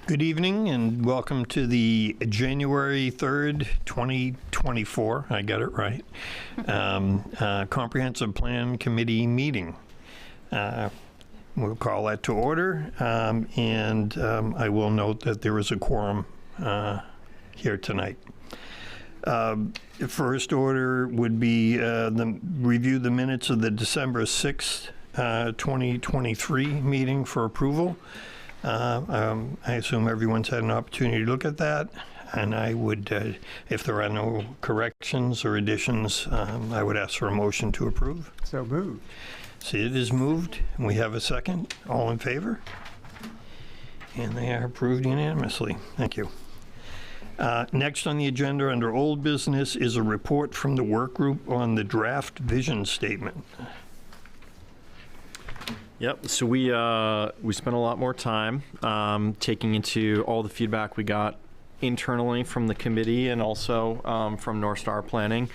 Good evening and welcome to the January 3rd, 2024, I got it right, Comprehensive Plan Committee meeting. We'll call that to order, and I will note that there is a quorum here tonight. First order would be review the minutes of the December 6th, 2023 meeting for approval. I assume everyone's had an opportunity to look at that, and I would, if there are no corrections or additions, I would ask for a motion to approve. So moved. See, it is moved, and we have a second. All in favor? And they are approved unanimously. Thank you. Next on the agenda under old business is a report from the work group on the draft vision statement. Yep. So we spent a lot more time taking into all the feedback we got internally from the committee and also from North Star Planning.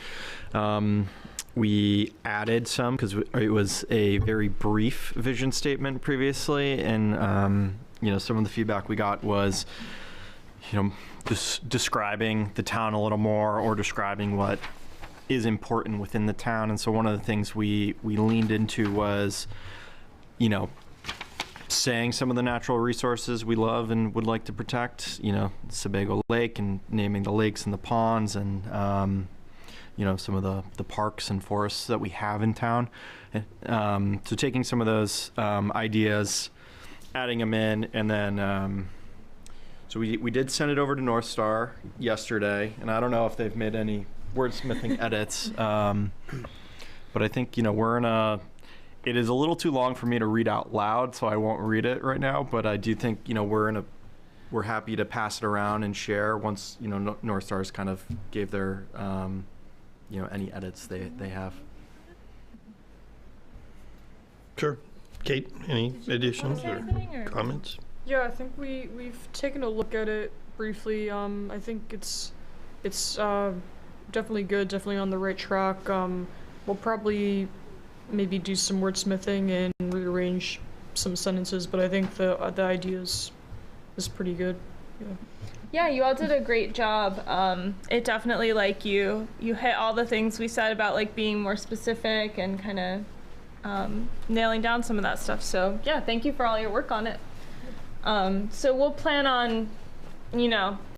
We added some because it was a very brief vision statement previously, and some of the feedback we got was, describing the town a little more or describing what is important within the town. And so one of the things we leaned into was, saying some of the natural resources we love and would like to protect, Sebago Lake, and naming the lakes and the ponds, and, some of the parks and forests that we have in town. So taking some of those ideas, adding them in, and then, so we did send it over to North Star yesterday, and I don't know if they've made any wordsmithing edits, but I think, we're in a, it is a little too long for me to read out loud, so I won't read it right now, but I do think, we're happy to pass it around and share once, North Star's kind of gave their, any edits they have. Sure. Kate, any additions or anything, or? comments? Yeah, I think we've taken a look at it briefly. I think it's definitely good, definitely on the right track. We'll probably maybe do some wordsmithing and rearrange some sentences, but I think the idea is pretty good. Yeah, you all did a great job. It definitely, like, you hit all the things we said about, like, being more specific and kind of nailing down some of that stuff. So yeah, thank you for all your work on it. So we'll plan on, you know,